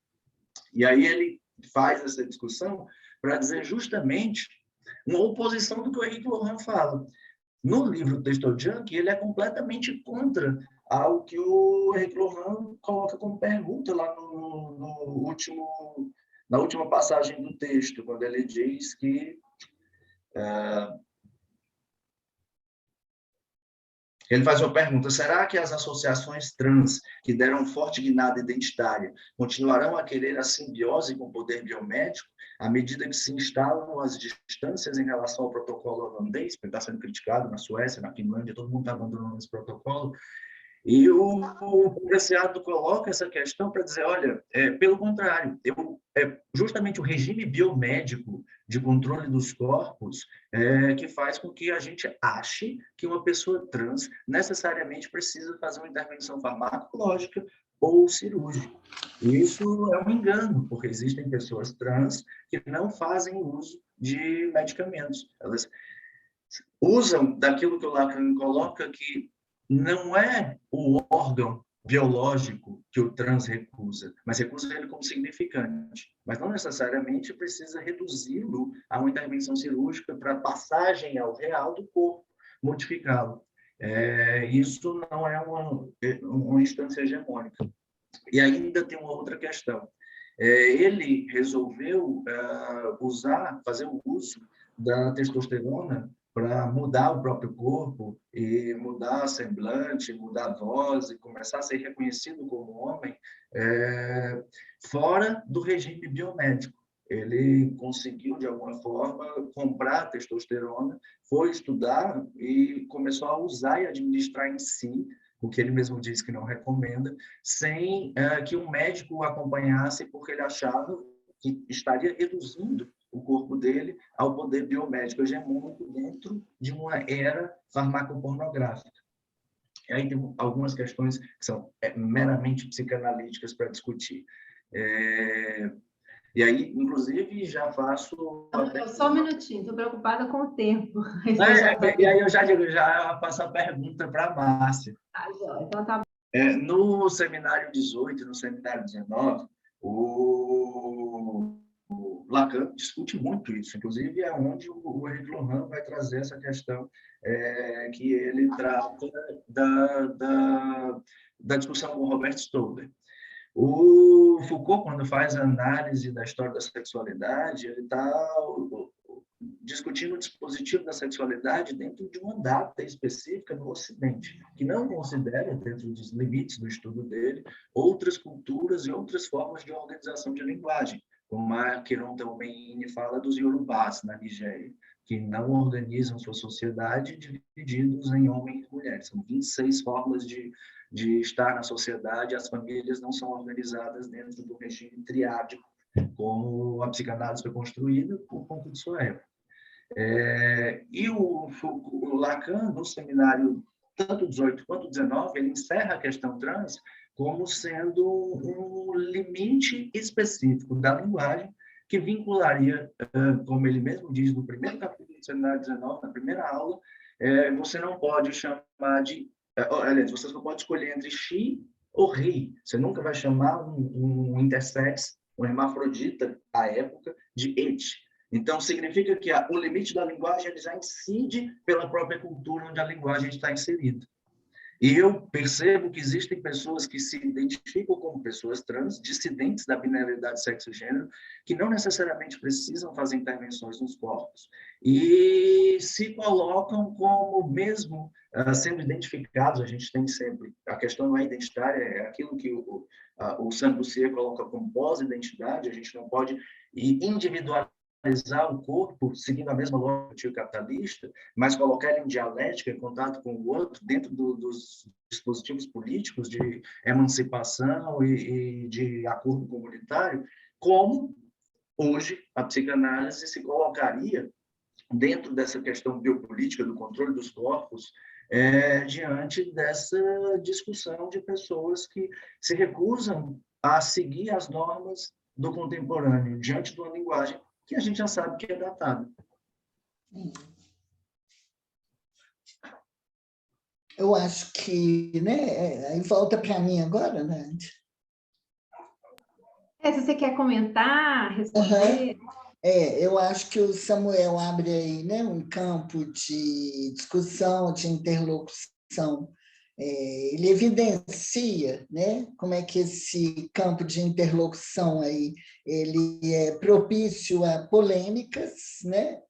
E aí ele faz essa discussão para dizer justamente uma oposição do que o Henrique Lohan fala. No livro Texto Junk, ele é completamente contra ao que o Henrique Lohan coloca como pergunta lá na última passagem do texto, quando ele diz que ele faz uma pergunta: será que as associações trans que deram forte guinada identitária continuarão a querer a simbiose com o poder biomédico à medida que se instalam as distâncias em relação ao protocolo holandês, que está sendo criticado na Suécia, na Finlândia, todo mundo está abandonando esse protocolo? E o congressado coloca essa questão para dizer, olha, pelo contrário, justamente o regime biomédico de controle dos corpos que faz com que a gente ache que uma pessoa trans necessariamente precisa fazer uma intervenção farmacológica ou cirúrgica. E isso é um engano, porque existem pessoas trans que não fazem uso de medicamentos. Elas usam daquilo que o Lacan coloca, que não é o órgão biológico que o trans recusa, mas recusa ele como significante. Mas não necessariamente precisa reduzi-lo a uma intervenção cirúrgica para passagem ao real do corpo, modificá-lo. Isso não é uma instância hegemônica. E ainda tem uma outra questão. Ele resolveu fazer o uso da testosterona para mudar o próprio corpo e mudar a semblante, mudar a voz e começar a ser reconhecido como homem fora do regime biomédico. Ele conseguiu, de alguma forma, comprar testosterona, foi estudar e começou a usar e administrar em si, o que ele mesmo diz que não recomenda, sem que um médico o acompanhasse, porque ele achava que estaria reduzindo o corpo dele ao poder biomédico hegemônico dentro de uma era farmacopornográfica. E aí tem algumas questões que são meramente psicanalíticas para discutir. E aí, inclusive, já faço... Só um minutinho, estou preocupada com o tempo. E aí eu já passo a pergunta para a Márcia. Então tá. No seminário 18, no seminário 19, o Lacan discute muito isso, inclusive é onde o Henrique Lohan vai trazer essa questão que ele trata da discussão com o Robert Stoller. O Foucault, quando faz a análise da história da sexualidade, ele está discutindo o dispositivo da sexualidade dentro de uma data específica no Ocidente, que não considera, dentro dos limites do estudo dele, outras culturas e outras formas de organização de linguagem, como a Kiron Telmeini fala dos Yorubás, na Nigéria, que não organizam sua sociedade divididos em homens e mulheres. São 26 formas de estar na sociedade, as famílias não são organizadas dentro do regime triádico, como a psicanálise foi construída por conta de sua época. E o Lacan, no seminário tanto 18 quanto 19, ele encerra a questão trans como sendo um limite específico da linguagem que vincularia, como ele mesmo diz no primeiro capítulo do seminário 19, na primeira aula, você não pode chamar de... Aliás, você só pode escolher entre she ou he. Você nunca vai chamar um intersex, um hermafrodita, à época, de it. Então, significa que o limite da linguagem ele já incide pela própria cultura onde a linguagem está inserida. E eu percebo que existem pessoas que se identificam como pessoas trans, dissidentes da binaridade sexo e gênero, que não necessariamente precisam fazer intervenções nos corpos, e se colocam como mesmo sendo identificados. A gente tem sempre, a questão não é identitária, é aquilo que o Saint-Bussier coloca como pós-identidade. A gente não pode individualizar o corpo seguindo a mesma lógica capitalista, mas colocar ele em dialética, em contato com o outro, dentro dos dispositivos políticos de emancipação e de acordo comunitário, como hoje a psicanálise se colocaria dentro dessa questão biopolítica do controle dos corpos, diante dessa discussão de pessoas que se recusam a seguir as normas do contemporâneo, diante de uma linguagem que a gente já sabe que é datada. Eu acho que, né, aí volta para mim agora, né? Se você quer comentar, responder. Eu acho que o Samuel abre aí, né, um campo de discussão, de interlocução. Ele evidencia, né, como é que esse campo de interlocução aí, ele é propício a polêmicas, né?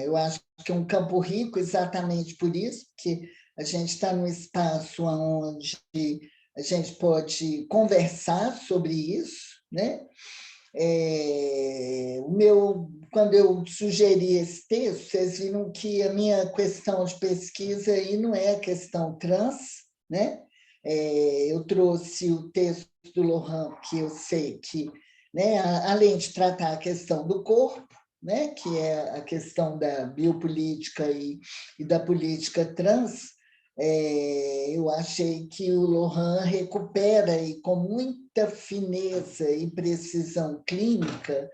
Eu acho que é um campo rico exatamente por isso, porque a gente está num espaço onde a gente pode conversar sobre isso, né? Quando eu sugeri esse texto, vocês viram que a minha questão de pesquisa aí não é a questão trans, né? Eu trouxe o texto do Lohan, que eu sei que, né, além de tratar a questão do corpo, né, que é a questão da biopolítica e da política trans, eu achei que o Lohan recupera e com muita fineza e precisão clínica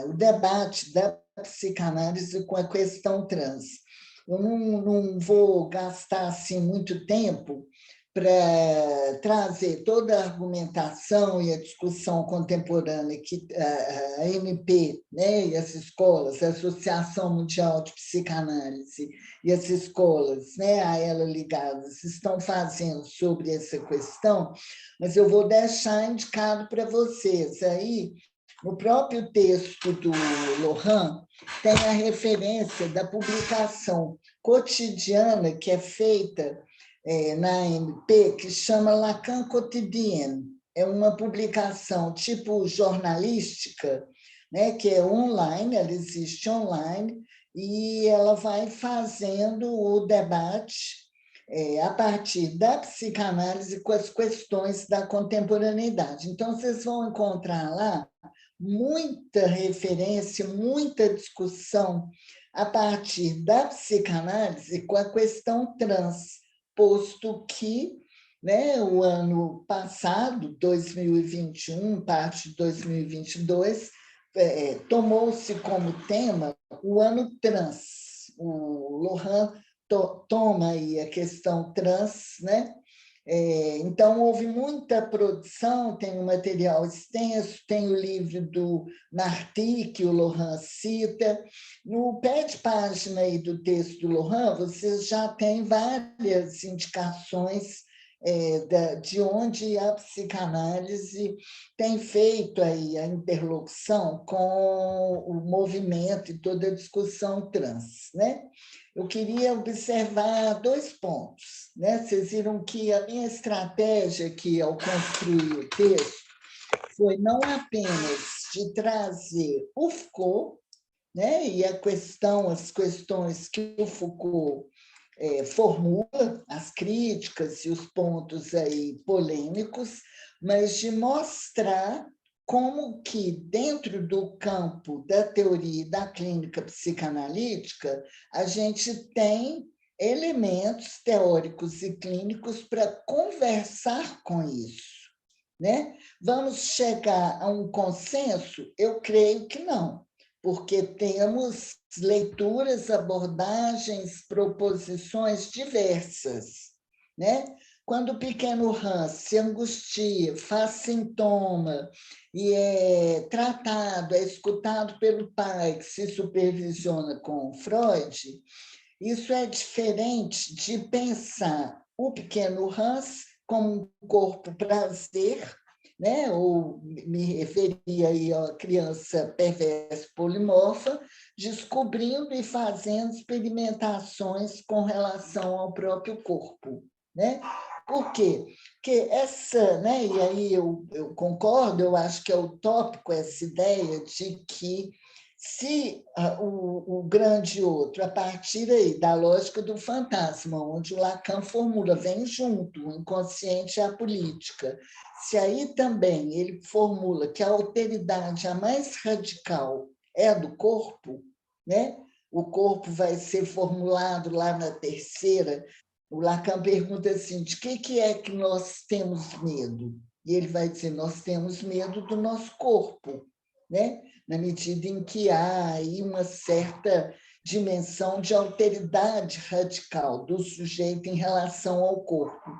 o debate da psicanálise com a questão trans. Eu não vou gastar assim muito tempo para trazer toda a argumentação e a discussão contemporânea que a MP, né, e as escolas, a Associação Mundial de Psicanálise e as escolas, né, a ela ligadas, estão fazendo sobre essa questão, mas eu vou deixar indicado para vocês. Aí, no próprio texto do Lohan, tem a referência da publicação cotidiana que é feita na AMP, que chama Lacan Quotidien. É uma publicação tipo jornalística, né, que é online, ela existe online, e ela vai fazendo o debate a partir da psicanálise com as questões da contemporaneidade. Então, vocês vão encontrar lá muita referência, muita discussão a partir da psicanálise com a questão trans, posto que, né, o ano passado, 2021, parte de 2022, tomou-se como tema o ano trans. O Lohan toma aí a questão trans, né? Então, houve muita produção, tem um material extenso, tem o livro do Martí, que o Lohan cita. No pé de página aí do texto do Lohan, vocês já têm várias indicações de onde a psicanálise tem feito aí a interlocução com o movimento e toda a discussão trans, né? Eu queria observar 2 pontos, né? Vocês viram que a minha estratégia aqui ao construir o texto foi não apenas de trazer o Foucault, né? E as questões que o Foucault formula, as críticas e os pontos aí polêmicos, mas de mostrar como que, dentro do campo da teoria e da clínica psicanalítica, a gente tem elementos teóricos e clínicos para conversar com isso, né? Vamos chegar a um consenso? Eu creio que não, porque temos leituras, abordagens, proposições diversas, né? Quando o pequeno Hans se angustia, faz sintoma e é tratado, é escutado pelo pai, que se supervisiona com Freud, Isso é diferente de pensar o pequeno Hans como um corpo prazer, né? Ou me referia aí à criança perversa polimorfa, descobrindo e fazendo experimentações com relação ao próprio corpo, né? Por quê? Porque essa, né? E aí eu concordo, eu acho que é utópico essa ideia de que se o grande outro, a partir aí da lógica do fantasma, onde o Lacan formula, vem junto, o inconsciente e a política, se aí também ele formula que a alteridade a mais radical é a do corpo, né? O corpo vai ser formulado lá na terceira. O Lacan pergunta assim, de que é que nós temos medo? E ele vai dizer, nós temos medo do nosso corpo, né? Na medida em que há aí uma certa dimensão de alteridade radical do sujeito em relação ao corpo.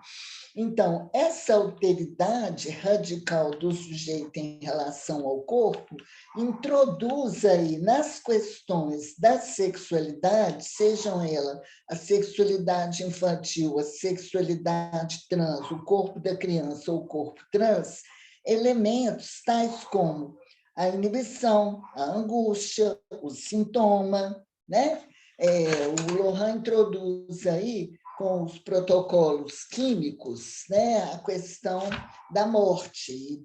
Então, essa alteridade radical do sujeito em relação ao corpo introduz aí nas questões da sexualidade, sejam elas a sexualidade infantil, a sexualidade trans, o corpo da criança ou o corpo trans, elementos tais como a inibição, a angústia, o sintoma, né? O Lohan introduz aí com os protocolos químicos, né, a questão da morte e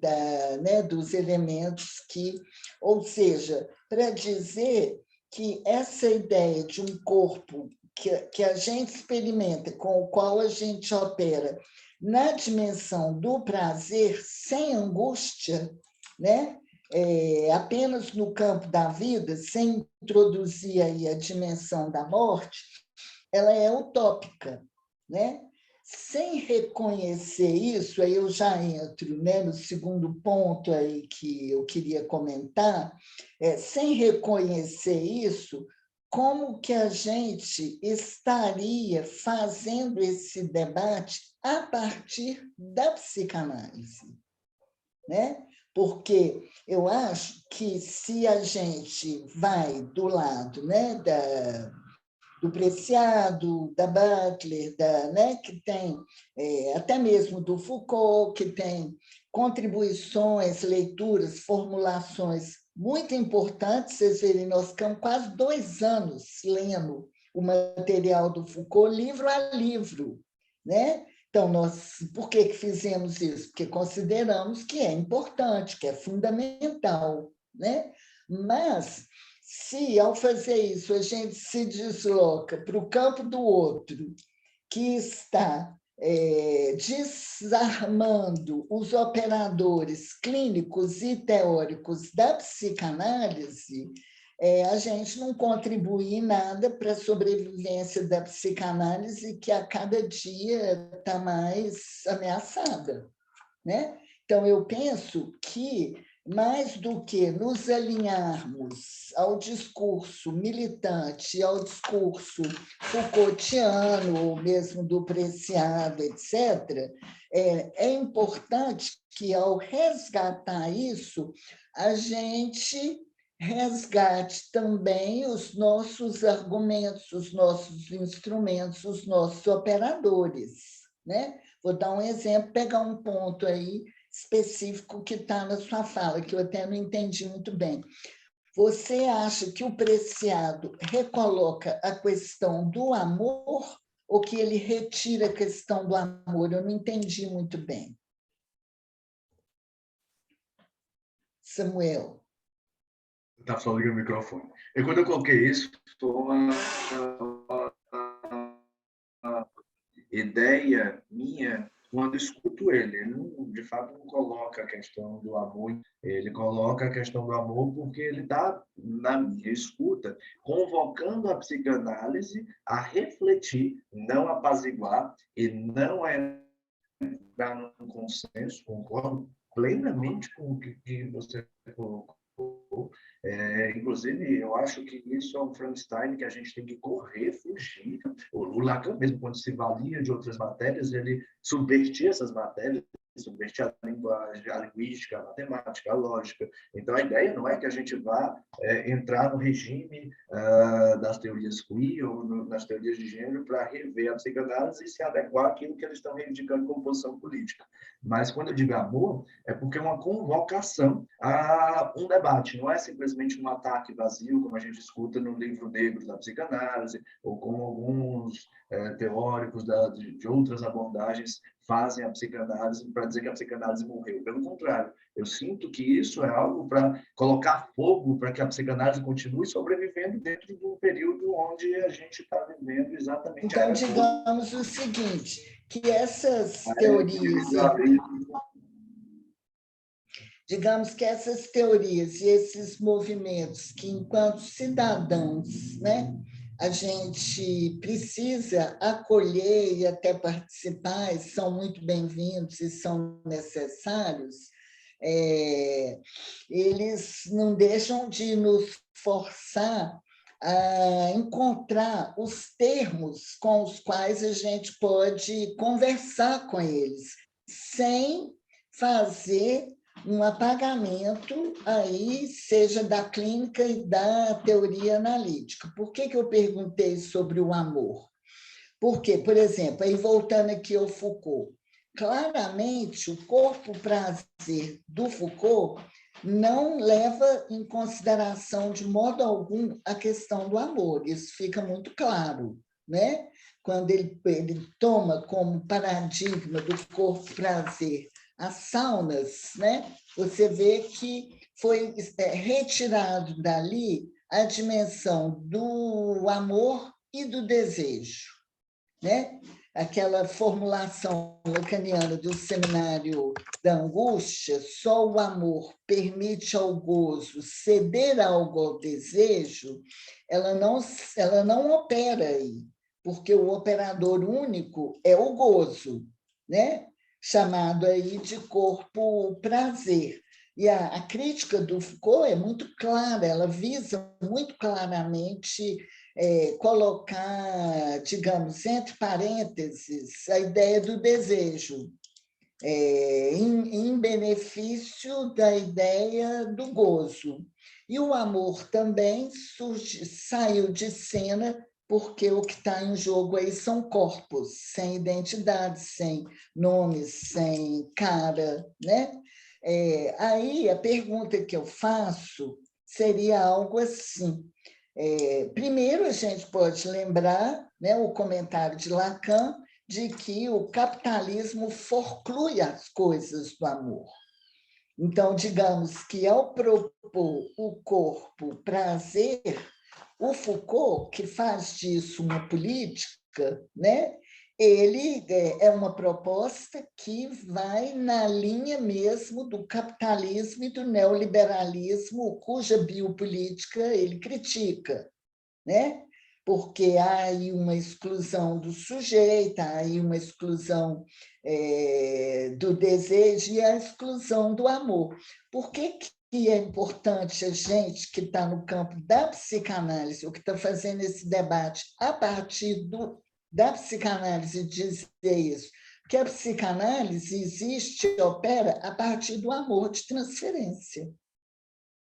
né, dos elementos que, ou seja, para dizer que essa ideia de um corpo que a gente experimenta, com o qual a gente opera na dimensão do prazer, sem angústia, né? Apenas no campo da vida, sem introduzir aí a dimensão da morte, ela é utópica, né? Sem reconhecer isso, aí eu já entro, né, no segundo ponto aí que eu queria comentar, sem reconhecer isso, como que a gente estaria fazendo esse debate a partir da psicanálise, né? Porque eu acho que se a gente vai do lado, né, do Preciado, da Butler, né, que tem até mesmo do Foucault, que tem contribuições, leituras, formulações muito importantes. Vocês verem, nós ficamos quase 2 anos lendo o material do Foucault, livro a livro, né? Então, por que fizemos isso? Porque consideramos que é importante, que é fundamental, né? Mas, se ao fazer isso a gente se desloca para o campo do outro, que está desarmando os operadores clínicos e teóricos da psicanálise, a gente não contribui em nada para a sobrevivência da psicanálise, que a cada dia está mais ameaçada, né? Então, eu penso que, mais do que nos alinharmos ao discurso militante, ao discurso Foucaultiano, ou mesmo do Preciado, etc., é importante que, ao resgatar isso, a gente resgate também os nossos argumentos, os nossos instrumentos, os nossos operadores, né? Vou dar um exemplo, pegar um ponto aí específico que está na sua fala, que eu até não entendi muito bem. Você acha que o Preciado recoloca a questão do amor ou que ele retira a questão do amor? Eu não entendi muito bem. Samuel. Está falando no microfone. Quando eu coloquei isso, foi uma ideia minha quando escuto ele. Ele, não, de fato, não coloca a questão do amor, ele coloca a questão do amor porque ele está, na minha escuta, convocando a psicanálise a refletir, não apaziguar e não entrar num consenso, concordo plenamente com o que você colocou. Inclusive, eu acho que isso é um Frankenstein que a gente tem que correr, fugir. O Lacan mesmo, quando se valia de outras matérias, ele subvertia essas matérias, subverter a linguagem, a linguística, a matemática, a lógica. Então, a ideia não é que a gente vá entrar no regime das teorias queer ou nas teorias de gênero para rever a psicanálise e se adequar àquilo que eles estão reivindicando como posição política. Mas, quando eu digo amor, é porque é uma convocação a um debate, não é simplesmente um ataque vazio, como a gente escuta no livro negro da psicanálise, ou como alguns teóricos de outras abordagens fazem a psicanálise para dizer que a psicanálise morreu. Pelo contrário, eu sinto que isso é algo para colocar fogo para que a psicanálise continue sobrevivendo dentro de um período onde a gente está vivendo exatamente... Então, digamos o seguinte, que essas teorias... Digamos que essas teorias e esses movimentos que, enquanto cidadãos, né, a gente precisa acolher e até participar, e são muito bem-vindos e são necessários, eles não deixam de nos forçar a encontrar os termos com os quais a gente pode conversar com eles, sem fazer um apagamento aí, seja da clínica e da teoria analítica. Por que eu perguntei sobre o amor? Porque, por exemplo, aí voltando aqui ao Foucault, claramente o corpo-prazer do Foucault não leva em consideração de modo algum a questão do amor, isso fica muito claro, né? Quando ele toma como paradigma do corpo-prazer as saunas, né? Você vê que foi retirado dali a dimensão do amor e do desejo, né? Aquela formulação lacaniana do seminário da angústia, só o amor permite ao gozo ceder algo ao desejo, ela não opera aí, porque o operador único é o gozo, né? Chamado aí de corpo-prazer. E a crítica do Foucault é muito clara, ela visa muito claramente colocar, digamos, entre parênteses, a ideia do desejo, em benefício da ideia do gozo. E o amor também saiu de cena porque o que está em jogo aí são corpos, sem identidade, sem nomes, sem cara, né? Aí a pergunta que eu faço seria algo assim. Primeiro, a gente pode lembrar, né, o comentário de Lacan de que o capitalismo forclui as coisas do amor. Então, digamos que ao propor o corpo-prazer, o Foucault, que faz disso uma política, né? Ele é uma proposta que vai na linha mesmo do capitalismo e do neoliberalismo, cuja biopolítica ele critica, né? Porque há aí uma exclusão do sujeito, há aí uma exclusão do desejo e a exclusão do amor. Por que é importante a gente que está no campo da psicanálise, ou que está fazendo esse debate a partir da psicanálise, dizer isso? Porque a psicanálise existe e opera a partir do amor de transferência,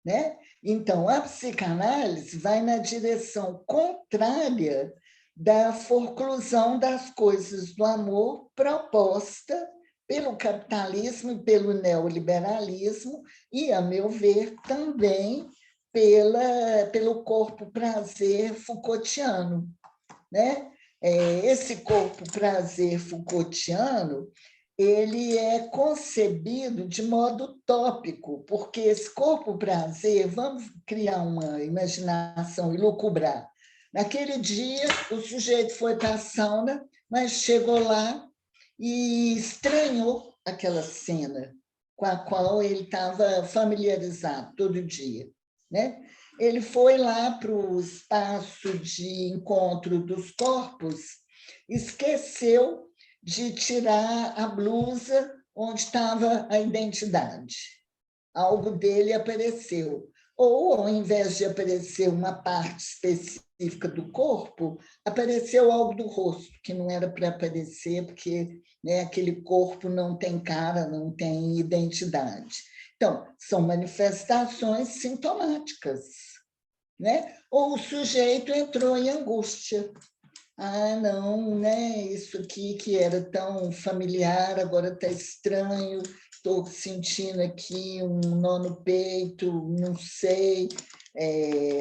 né? Então, a psicanálise vai na direção contrária da forclusão das coisas do amor proposta pelo capitalismo e pelo neoliberalismo e, a meu ver, também pelo corpo-prazer Foucaultiano, né? Esse corpo-prazer Foucaultiano ele é concebido de modo utópico, porque esse corpo-prazer, vamos criar uma imaginação e lucubrar. Naquele dia, o sujeito foi para a sauna, mas chegou lá e estranhou aquela cena com a qual ele estava familiarizado todo dia, né? Ele foi lá para o espaço de encontro dos corpos, esqueceu de tirar a blusa onde estava a identidade. Algo dele apareceu. Ou, ao invés de aparecer uma parte específica do corpo, apareceu algo do rosto, que não era para aparecer, porque, né, aquele corpo não tem cara, não tem identidade. Então, são manifestações sintomáticas, né? Ou o sujeito entrou em angústia. Ah, não, né? Isso aqui que era tão familiar, agora está estranho, estou sentindo aqui um nó no peito, não sei.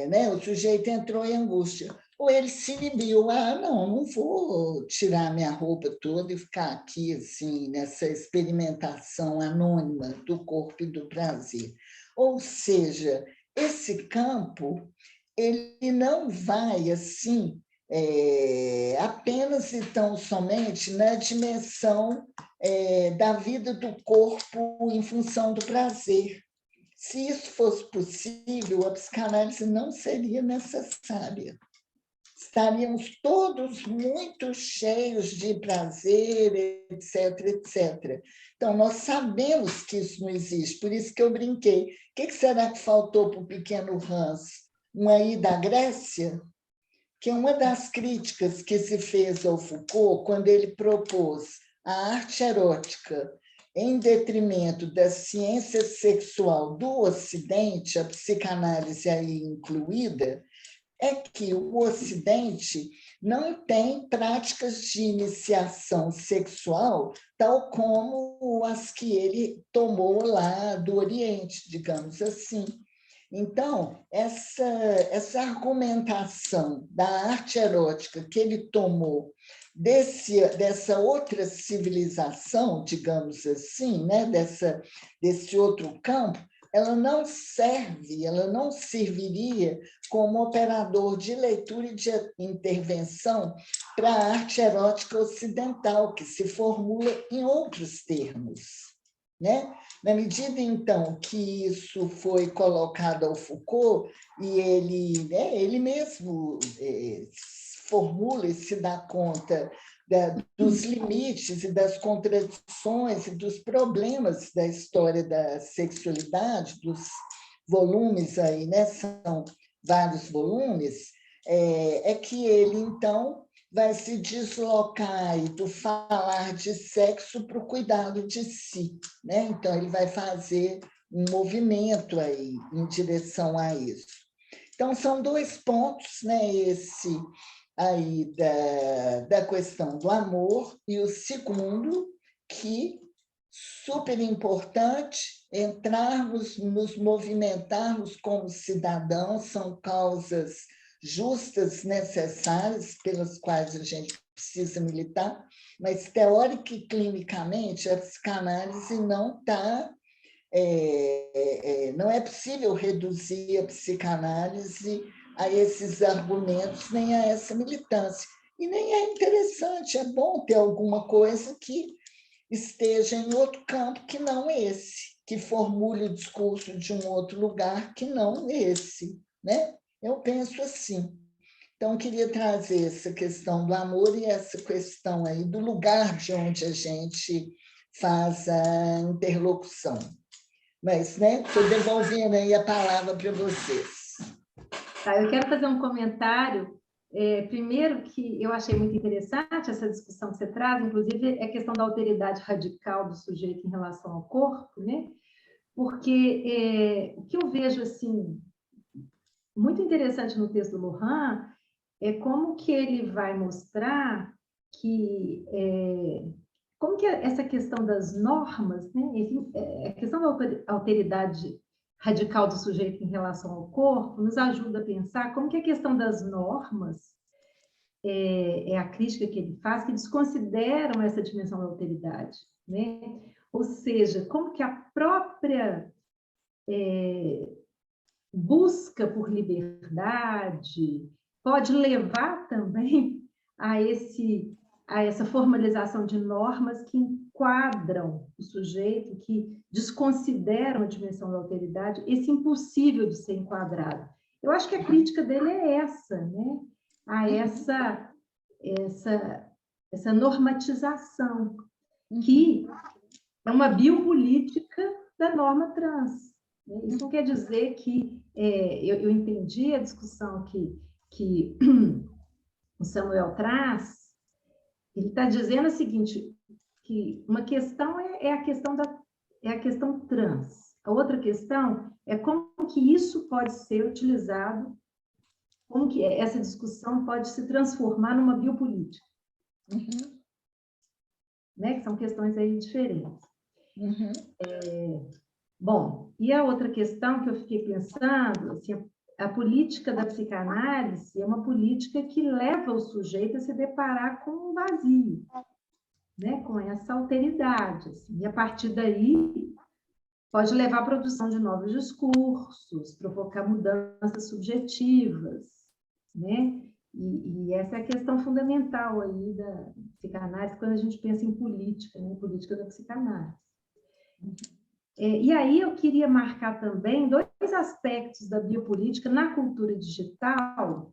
Né? O sujeito entrou em angústia. Ou ele se inibiu, ah, não vou tirar minha roupa toda e ficar aqui, assim, nessa experimentação anônima do corpo e do prazer. Ou seja, esse campo, ele não vai, assim, apenas e tão somente na dimensão da vida do corpo em função do prazer. Se isso fosse possível, a psicanálise não seria necessária. Estaríamos todos muito cheios de prazer, etc, etc. Então, nós sabemos que isso não existe, por isso que eu brinquei. O que será que faltou para o pequeno Hans? Um aí da Grécia? Que uma das críticas que se fez ao Foucault, quando ele propôs a arte erótica em detrimento da ciência sexual do Ocidente, a psicanálise aí incluída, é que o Ocidente não tem práticas de iniciação sexual tal como as que ele tomou lá do Oriente, digamos assim. Então, essa argumentação da arte erótica que ele tomou dessa outra civilização, digamos assim, né? Desse outro campo, ela não serve, ela não serviria como operador de leitura e de intervenção para a arte erótica ocidental, que se formula em outros termos, né? Na medida, então, que isso foi colocado ao Foucault, e ele mesmo formula e se dá conta dos limites e das contradições e dos problemas da história da sexualidade, dos volumes aí, né? São vários volumes, é que ele, então, vai se deslocar aí do falar de sexo para o cuidado de si, né? Então, ele vai fazer um movimento aí em direção a isso. Então, são dois pontos, né? Esse aí da questão do amor, e o segundo, que super importante, entrarmos, nos movimentarmos como cidadãos, são causas justas, necessárias, pelas quais a gente precisa militar, mas teórica e clinicamente a psicanálise não está... não é possível reduzir a psicanálise a esses argumentos, nem a essa militância. E nem é interessante, é bom ter alguma coisa que esteja em outro campo que não esse, que formule o discurso de um outro lugar que não esse, né? Eu penso assim. Então, queria trazer essa questão do amor e essa questão aí do lugar de onde a gente faz a interlocução. Mas, né, estou devolvendo aí a palavra para vocês. Tá, eu quero fazer um comentário. Primeiro, que eu achei muito interessante essa discussão que você traz, inclusive a questão da alteridade radical do sujeito em relação ao corpo, né? Porque o que eu vejo assim muito interessante no texto do Lohan é como que ele vai mostrar que como que essa questão das normas, né? Enfim, a questão da alteridade radical do sujeito em relação ao corpo nos ajuda a pensar como que a questão das normas é a crítica que ele faz, que desconsideram essa dimensão da alteridade, né? Ou seja, como que a própria busca por liberdade pode levar também a essa formalização de normas que enquadram o sujeito, que desconsideram a dimensão da alteridade, esse impossível de ser enquadrado. Eu acho que a crítica dele é essa, né? A essa normatização, que é uma biopolítica da norma trans, Isso não quer dizer que eu entendi a discussão que o Samuel traz. Ele está dizendo o seguinte, que uma questão é a questão trans. A outra questão é como que isso pode ser utilizado, como que essa discussão pode se transformar numa biopolítica. Né? Que são questões aí diferentes. Bom, e a outra questão que eu fiquei pensando, assim, a política da psicanálise é uma política que leva o sujeito a se deparar com um vazio, né? Com essa alteridade. Assim, e a partir daí pode levar à produção de novos discursos, provocar mudanças subjetivas, né? E essa é a questão fundamental aí da psicanálise quando a gente pensa em política, né? Política da psicanálise. E aí eu queria marcar também dois aspectos da biopolítica na cultura digital,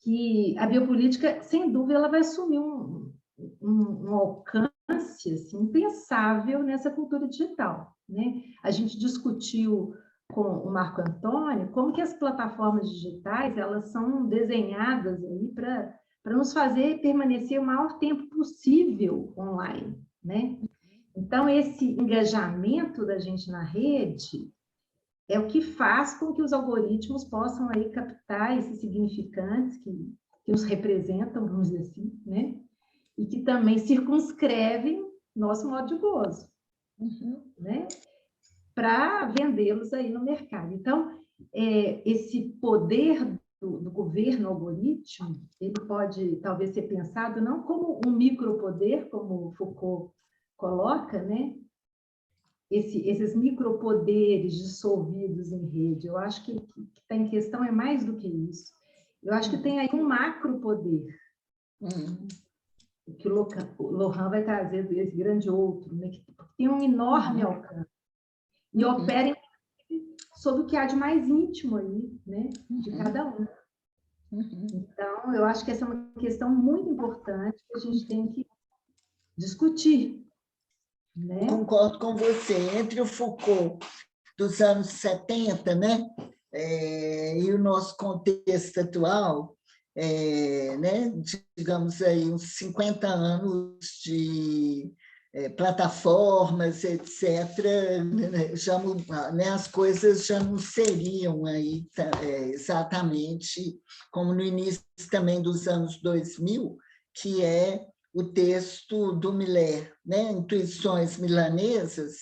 que a biopolítica, sem dúvida, ela vai assumir um alcance assim, impensável nessa cultura digital, né? A gente discutiu com o Marco Antônio como que as plataformas digitais elas são desenhadas aí para nos fazer permanecer o maior tempo possível online, né? Então, esse engajamento da gente na rede é o que faz com que os algoritmos possam aí captar esses significantes que nos representam, vamos dizer assim, né? E que também circunscrevem nosso modo de gozo, né? Para vendê-los aí no mercado. Então, esse poder do governo algoritmo, ele pode talvez ser pensado não como um micropoder, como Foucault coloca, né? Esses micropoderes dissolvidos em rede. Eu acho que está em questão é mais do que isso. Eu acho que tem aí um macropoder, que o Lohan vai trazer esse grande outro, né? Que tem um enorme alcance e opera sobre o que há de mais íntimo aí, né? De cada um. Então, eu acho que essa é uma questão muito importante que a gente tem que discutir. Né? Eu concordo com você. Entre o Foucault dos anos 70, né, e o nosso contexto atual, né, digamos aí, uns 50 anos de plataformas, etc., já, né, as coisas já não seriam aí, exatamente como no início também dos anos 2000, que é o texto do Miller, né? Intuições Milanesas,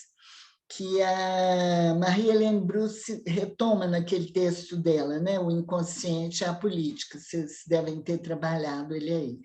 que a Marie-Hélène Bruce retoma naquele texto dela, né? O Inconsciente e a Política, vocês devem ter trabalhado ele aí.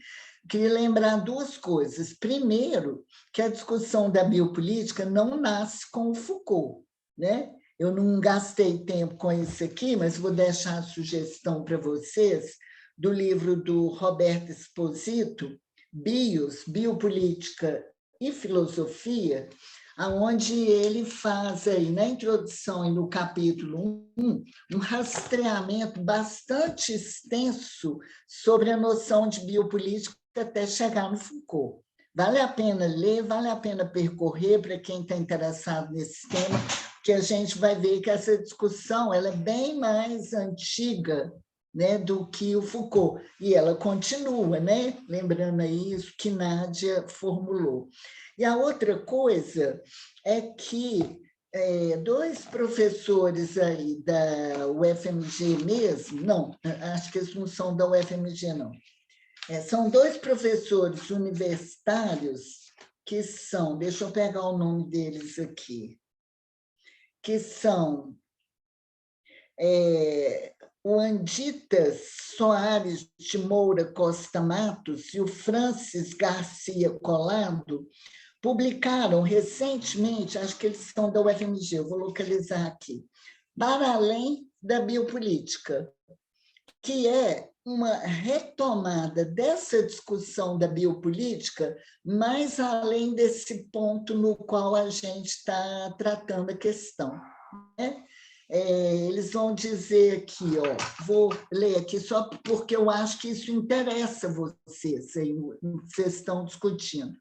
Queria lembrar duas coisas. Primeiro, que a discussão da biopolítica não nasce com o Foucault, né? Eu não gastei tempo com isso aqui, mas vou deixar a sugestão para vocês do livro do Roberto Esposito, Biopolítica e Filosofia, aonde ele faz aí na introdução e no capítulo 1 um rastreamento bastante extenso sobre a noção de biopolítica até chegar no Foucault. Vale a pena ler, vale a pena percorrer para quem está interessado nesse tema, porque a gente vai ver que essa discussão ela é bem mais antiga, né, do que o Foucault. E ela continua, né, lembrando aí isso que Nádia formulou. E a outra coisa é que dois professores aí da UFMG mesmo, não, acho que eles não são da UFMG, não. São dois professores universitários que são, deixa eu pegar o nome deles aqui, que são o Anditas Soares de Moura Costa Matos e o Francis Garcia Collado, publicaram recentemente, acho que eles são da UFMG, eu vou localizar aqui, Para Além da Biopolítica, que é uma retomada dessa discussão da biopolítica, mais além desse ponto no qual a gente está tratando a questão, né? Eles vão dizer aqui, ó, vou ler aqui só porque eu acho que isso interessa vocês, aí, vocês estão discutindo.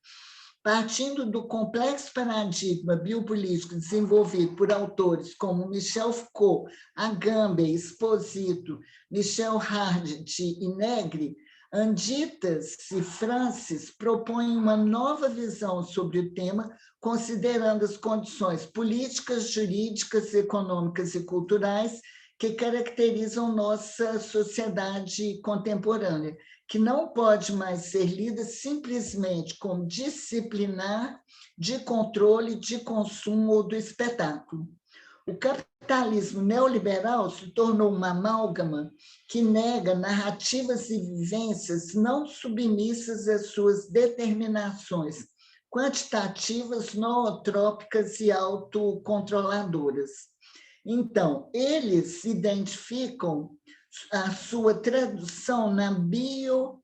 partindo do complexo paradigma biopolítico desenvolvido por autores como Michel Foucault, Agamben, Esposito, Michel Hardt e Negri, Anditas e Francis propõem uma nova visão sobre o tema, considerando as condições políticas, jurídicas, econômicas e culturais que caracterizam nossa sociedade contemporânea, que não pode mais ser lida simplesmente como disciplinar de controle, de consumo ou do espetáculo. O capitalismo neoliberal se tornou uma amálgama que nega narrativas e vivências não submissas às suas determinações quantitativas, nootrópicas e autocontroladoras. Então, eles identificam a sua tradução na bioarpsiquia,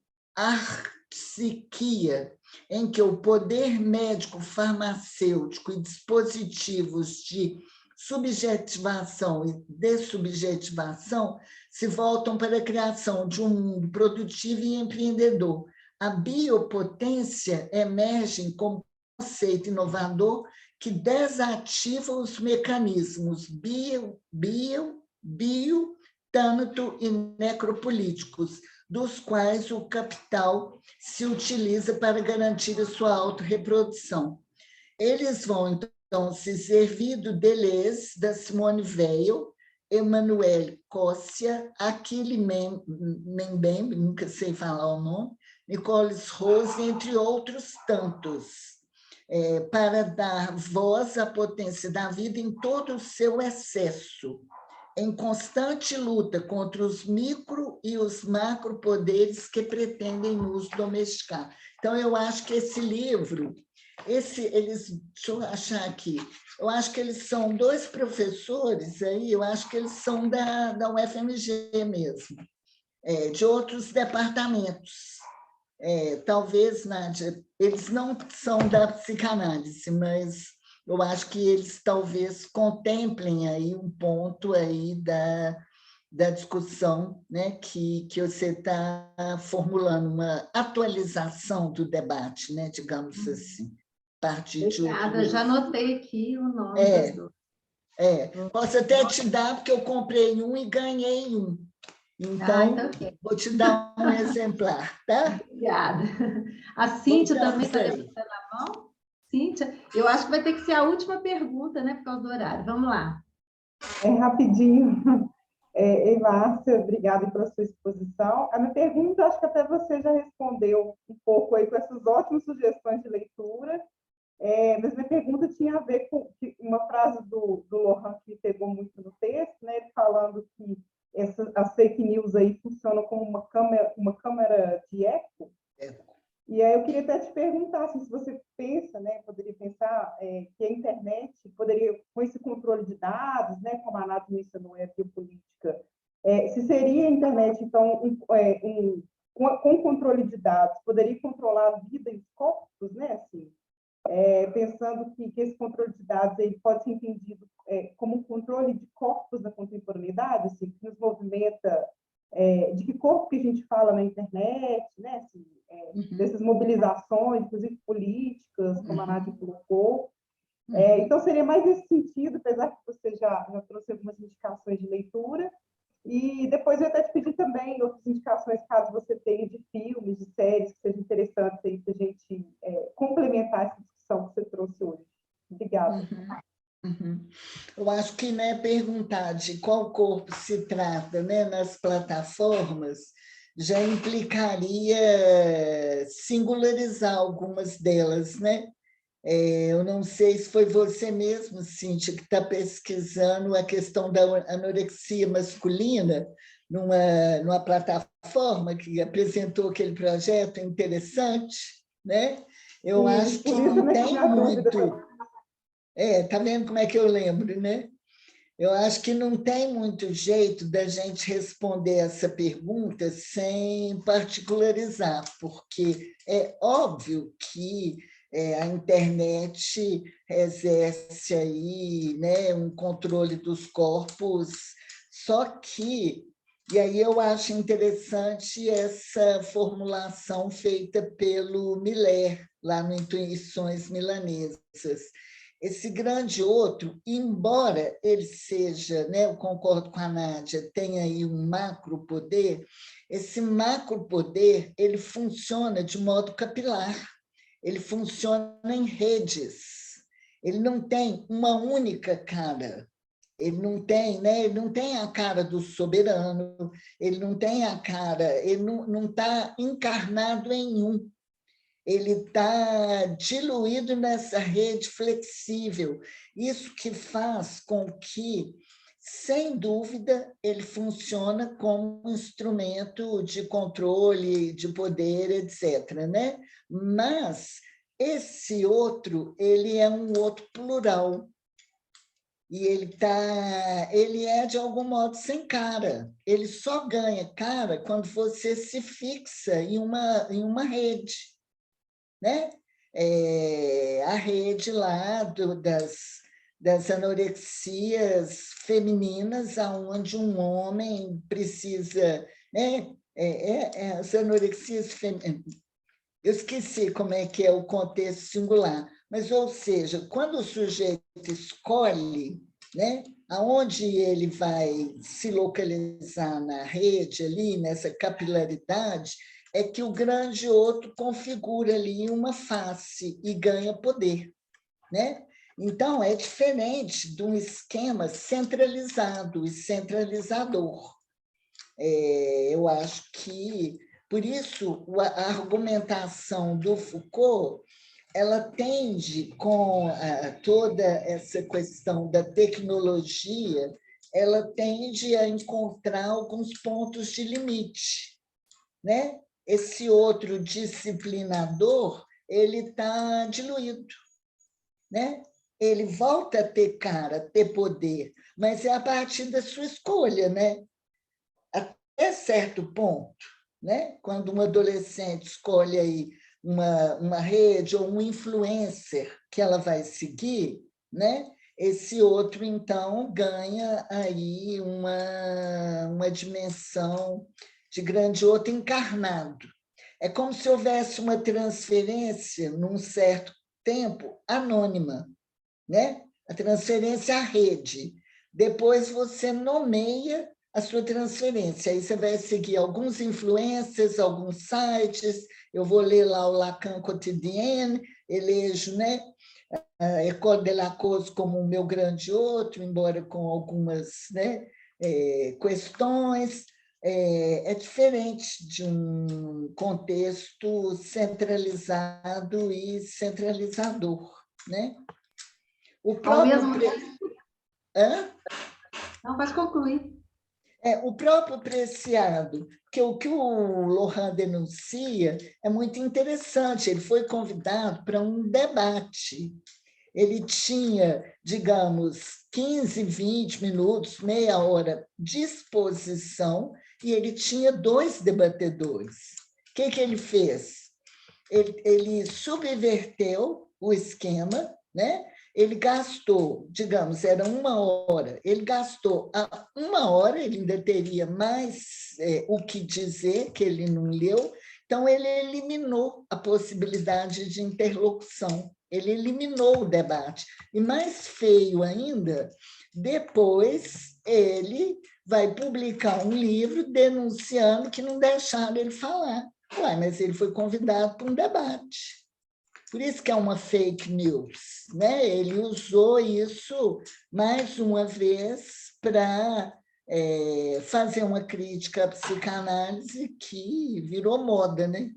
em que o poder médico farmacêutico e dispositivos de subjetivação e dessubjetivação se voltam para a criação de um mundo produtivo e empreendedor. A biopotência emerge como conceito inovador que desativa os mecanismos tânato e necropolíticos, dos quais o capital se utiliza para garantir a sua autorreprodução. Eles vão, então, se servir do Deleuze, da Simone Weil, Emmanuel Cossia, Achille Mbembe, nunca sei falar o nome, Nicolas Rose, entre outros tantos, para dar voz à potência da vida em todo o seu excesso, em constante luta contra os micro e os macropoderes que pretendem nos domesticar. Então, eu acho que esse livro, deixa eu achar aqui, eu acho que eles são 2 professores aí, eu acho que eles são da UFMG mesmo, de outros departamentos. Talvez, Nádia, eles não são da psicanálise, mas eu acho que eles talvez contemplem aí um ponto aí da discussão, né, que você está formulando, uma atualização do debate, né, digamos assim, a partir de outro... Obrigada, já anotei aqui o nome das duas. Posso até te dar, porque eu comprei um e ganhei um. Então, vou te dar um exemplar, tá? Obrigada. A Cíntia também está levantando a mão. Cíntia, eu acho que vai ter que ser a última pergunta, né, por causa do horário. Vamos lá. Rapidinho. Ei, Márcia, obrigada pela sua exposição. A minha pergunta, acho que até você já respondeu um pouco aí com essas ótimas sugestões de leitura, mas minha pergunta tinha a ver com uma frase do Lohan que me pegou muito no texto, né, ele falando que as fake news aí funcionam como uma câmera de eco. E aí eu queria até te perguntar assim, se você pensa, né, poderia pensar que a internet poderia, com esse controle de dados, né, como a Nath mencionou, a biopolítica, se seria a internet, então, com controle de dados, poderia controlar a vida e os corpos, né, assim, pensando que esse controle de dados ele pode ser entendido como um controle de corpos da contemporaneidade, assim, que nos movimenta, de que corpo que a gente fala na internet, né, assim, dessas mobilizações, inclusive políticas, como a Nádia colocou. Então, seria mais nesse sentido, apesar que você já trouxe algumas indicações de leitura, e depois eu até te pedir também outras indicações, caso você tenha, de filmes, de séries, que sejam interessantes aí para a gente complementar essa discussão que você trouxe hoje. Obrigada. Eu acho que, né, perguntar de qual corpo se trata, né, nas plataformas já implicaria singularizar algumas delas, né? Eu não sei se foi você mesmo, Cíntia, que está pesquisando a questão da anorexia masculina numa plataforma que apresentou aquele projeto interessante, né? Eu acho que não tem muito... Tá vendo como é que eu lembro, né? Eu acho que não tem muito jeito da gente responder essa pergunta sem particularizar, porque é óbvio que a internet exerce aí, né, um controle dos corpos, só que E aí eu acho interessante essa formulação feita pelo Miller, lá no Intuições Milanesas. Esse grande outro, embora ele seja, né, eu concordo com a Nádia, tem aí um macropoder, esse macropoder ele funciona de modo capilar, ele funciona em redes, ele não tem uma única cara. Ele não tem, né? Ele não tem a cara do soberano, ele não tem a cara, ele não está encarnado em um. Ele está diluído nessa rede flexível. Isso que faz com que, sem dúvida, ele funciona como um instrumento de controle, de poder, etc., né? Mas esse outro, ele é um outro plural. E ele é, de algum modo, sem cara. Ele só ganha cara quando você se fixa em uma rede, né? A rede lá das anorexias femininas, onde um homem precisa... Né? As anorexias femininas... Eu esqueci como é que é o contexto singular, mas, ou seja, quando o sujeito escolhe, né, aonde ele vai se localizar na rede, ali, nessa capilaridade, é que o grande outro configura ali uma face e ganha poder, né? Então, é diferente de um esquema centralizado e centralizador. Eu acho que, por isso, a argumentação do Foucault, ela tende, com toda essa questão da tecnologia, ela tende a encontrar alguns pontos de limite, né? Esse outro disciplinador, ele está diluído, né? Ele volta a ter cara, a ter poder, mas é a partir da sua escolha, né? Até certo ponto, né? Quando um adolescente escolhe aí uma rede ou um influencer que ela vai seguir, né? Esse outro, então, ganha aí uma dimensão de grande outro encarnado. É como se houvesse uma transferência, num certo tempo, anônima, né? A transferência à rede. Depois você nomeia a sua transferência. Aí você vai seguir alguns influencers, alguns sites, eu vou ler lá o Lacan Quotidien, elejo, né, a École de la Cause como o meu grande outro, embora com algumas, né, questões. É diferente de um contexto centralizado e centralizador, né? O próprio... Ao mesmo tempo... Não, pode concluir. O próprio Preciado, que o que o Lohan denuncia é muito interessante. Ele foi convidado para um debate. Ele tinha, digamos, 15, 20 minutos, meia hora de exposição, e ele tinha 2 debatedores. O que ele fez? Ele subverteu o esquema, né? Ele gastou, digamos, era 1 hora, ele gastou 1 hora, ele ainda teria mais o que dizer, que ele não leu, então ele eliminou a possibilidade de interlocução, ele eliminou o debate. E mais feio ainda, depois ele vai publicar um livro denunciando que não deixaram ele falar. Ué, mas ele foi convidado para um debate. Por isso que é uma fake news, né? Ele usou isso, mais uma vez, para fazer uma crítica à psicanálise que virou moda, né?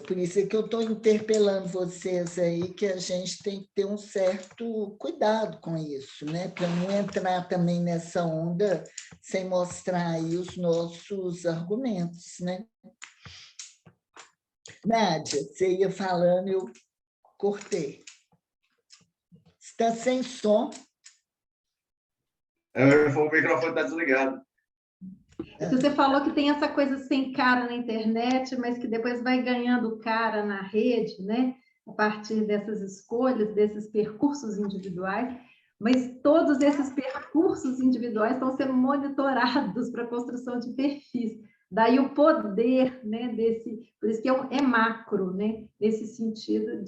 Por isso é que eu estou interpelando vocês aí, que a gente tem que ter um certo cuidado com isso, né? Para não entrar também nessa onda sem mostrar aí os nossos argumentos, né? Nádia, você ia falando, eu cortei. Está sem som. O microfone está desligado. Você falou que tem essa coisa sem cara na internet, mas que depois vai ganhando cara na rede, né? A partir dessas escolhas, desses percursos individuais. mas todos esses percursos individuais estão sendo monitorados para a construção de perfis. Daí o poder, né, por isso que é macro, né, nesse sentido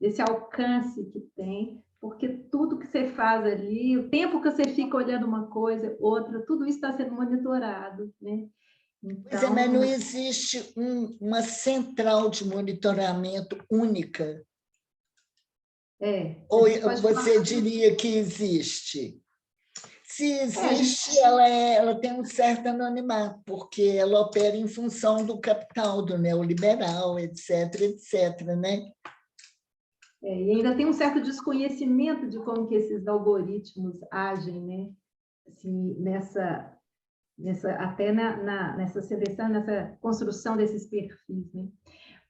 desse alcance que tem, porque tudo que você faz ali, o tempo que você fica olhando uma coisa, outra, tudo isso está sendo monitorado, né? Então... Pois é, mas não existe uma central de monitoramento única. Ou você diria que existe? Se existe, ela tem um certo anonimato, porque ela opera em função do capital, do neoliberal, etc., etc., né? E ainda tem um certo desconhecimento de como que esses algoritmos agem, né? Assim, até nessa seleção, nessa construção desses perfis, né?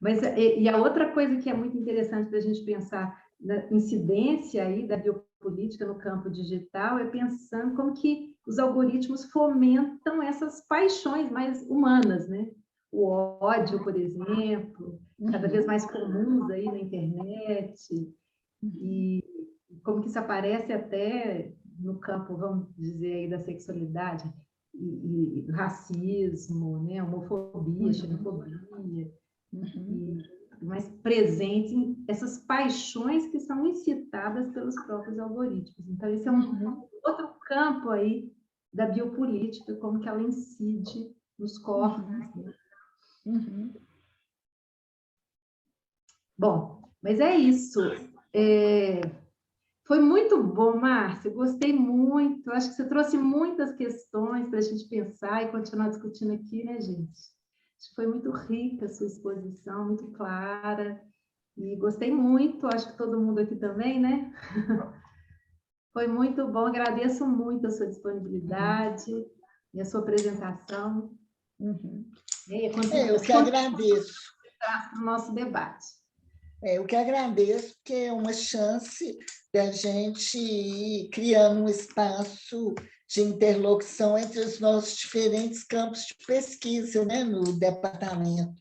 Mas, e a outra coisa que é muito interessante para a gente pensar na incidência aí da biopolítica no campo digital é pensando como que os algoritmos fomentam essas paixões mais humanas, né? O ódio, por exemplo, cada vez mais comuns aí na internet, e como que isso aparece até no campo, vamos dizer, aí da sexualidade, e racismo, né? Homofobia, xenofobia, mais presentes essas paixões que são incitadas pelos próprios algoritmos. Então, esse é outro campo aí da biopolítica, como que ela incide nos corpos. Né? Bom, mas é isso. Foi muito bom, Márcia, gostei muito. Acho que você trouxe muitas questões para a gente pensar e continuar discutindo aqui, né, gente? Acho que foi muito rica a sua exposição, muito clara. E gostei muito, acho que todo mundo aqui também, né? Foi muito bom, agradeço muito a sua disponibilidade e a sua apresentação. Eu que agradeço. No nosso debate. Eu que agradeço, porque é uma chance da gente ir criando um espaço de interlocução entre os nossos diferentes campos de pesquisa, né, no departamento.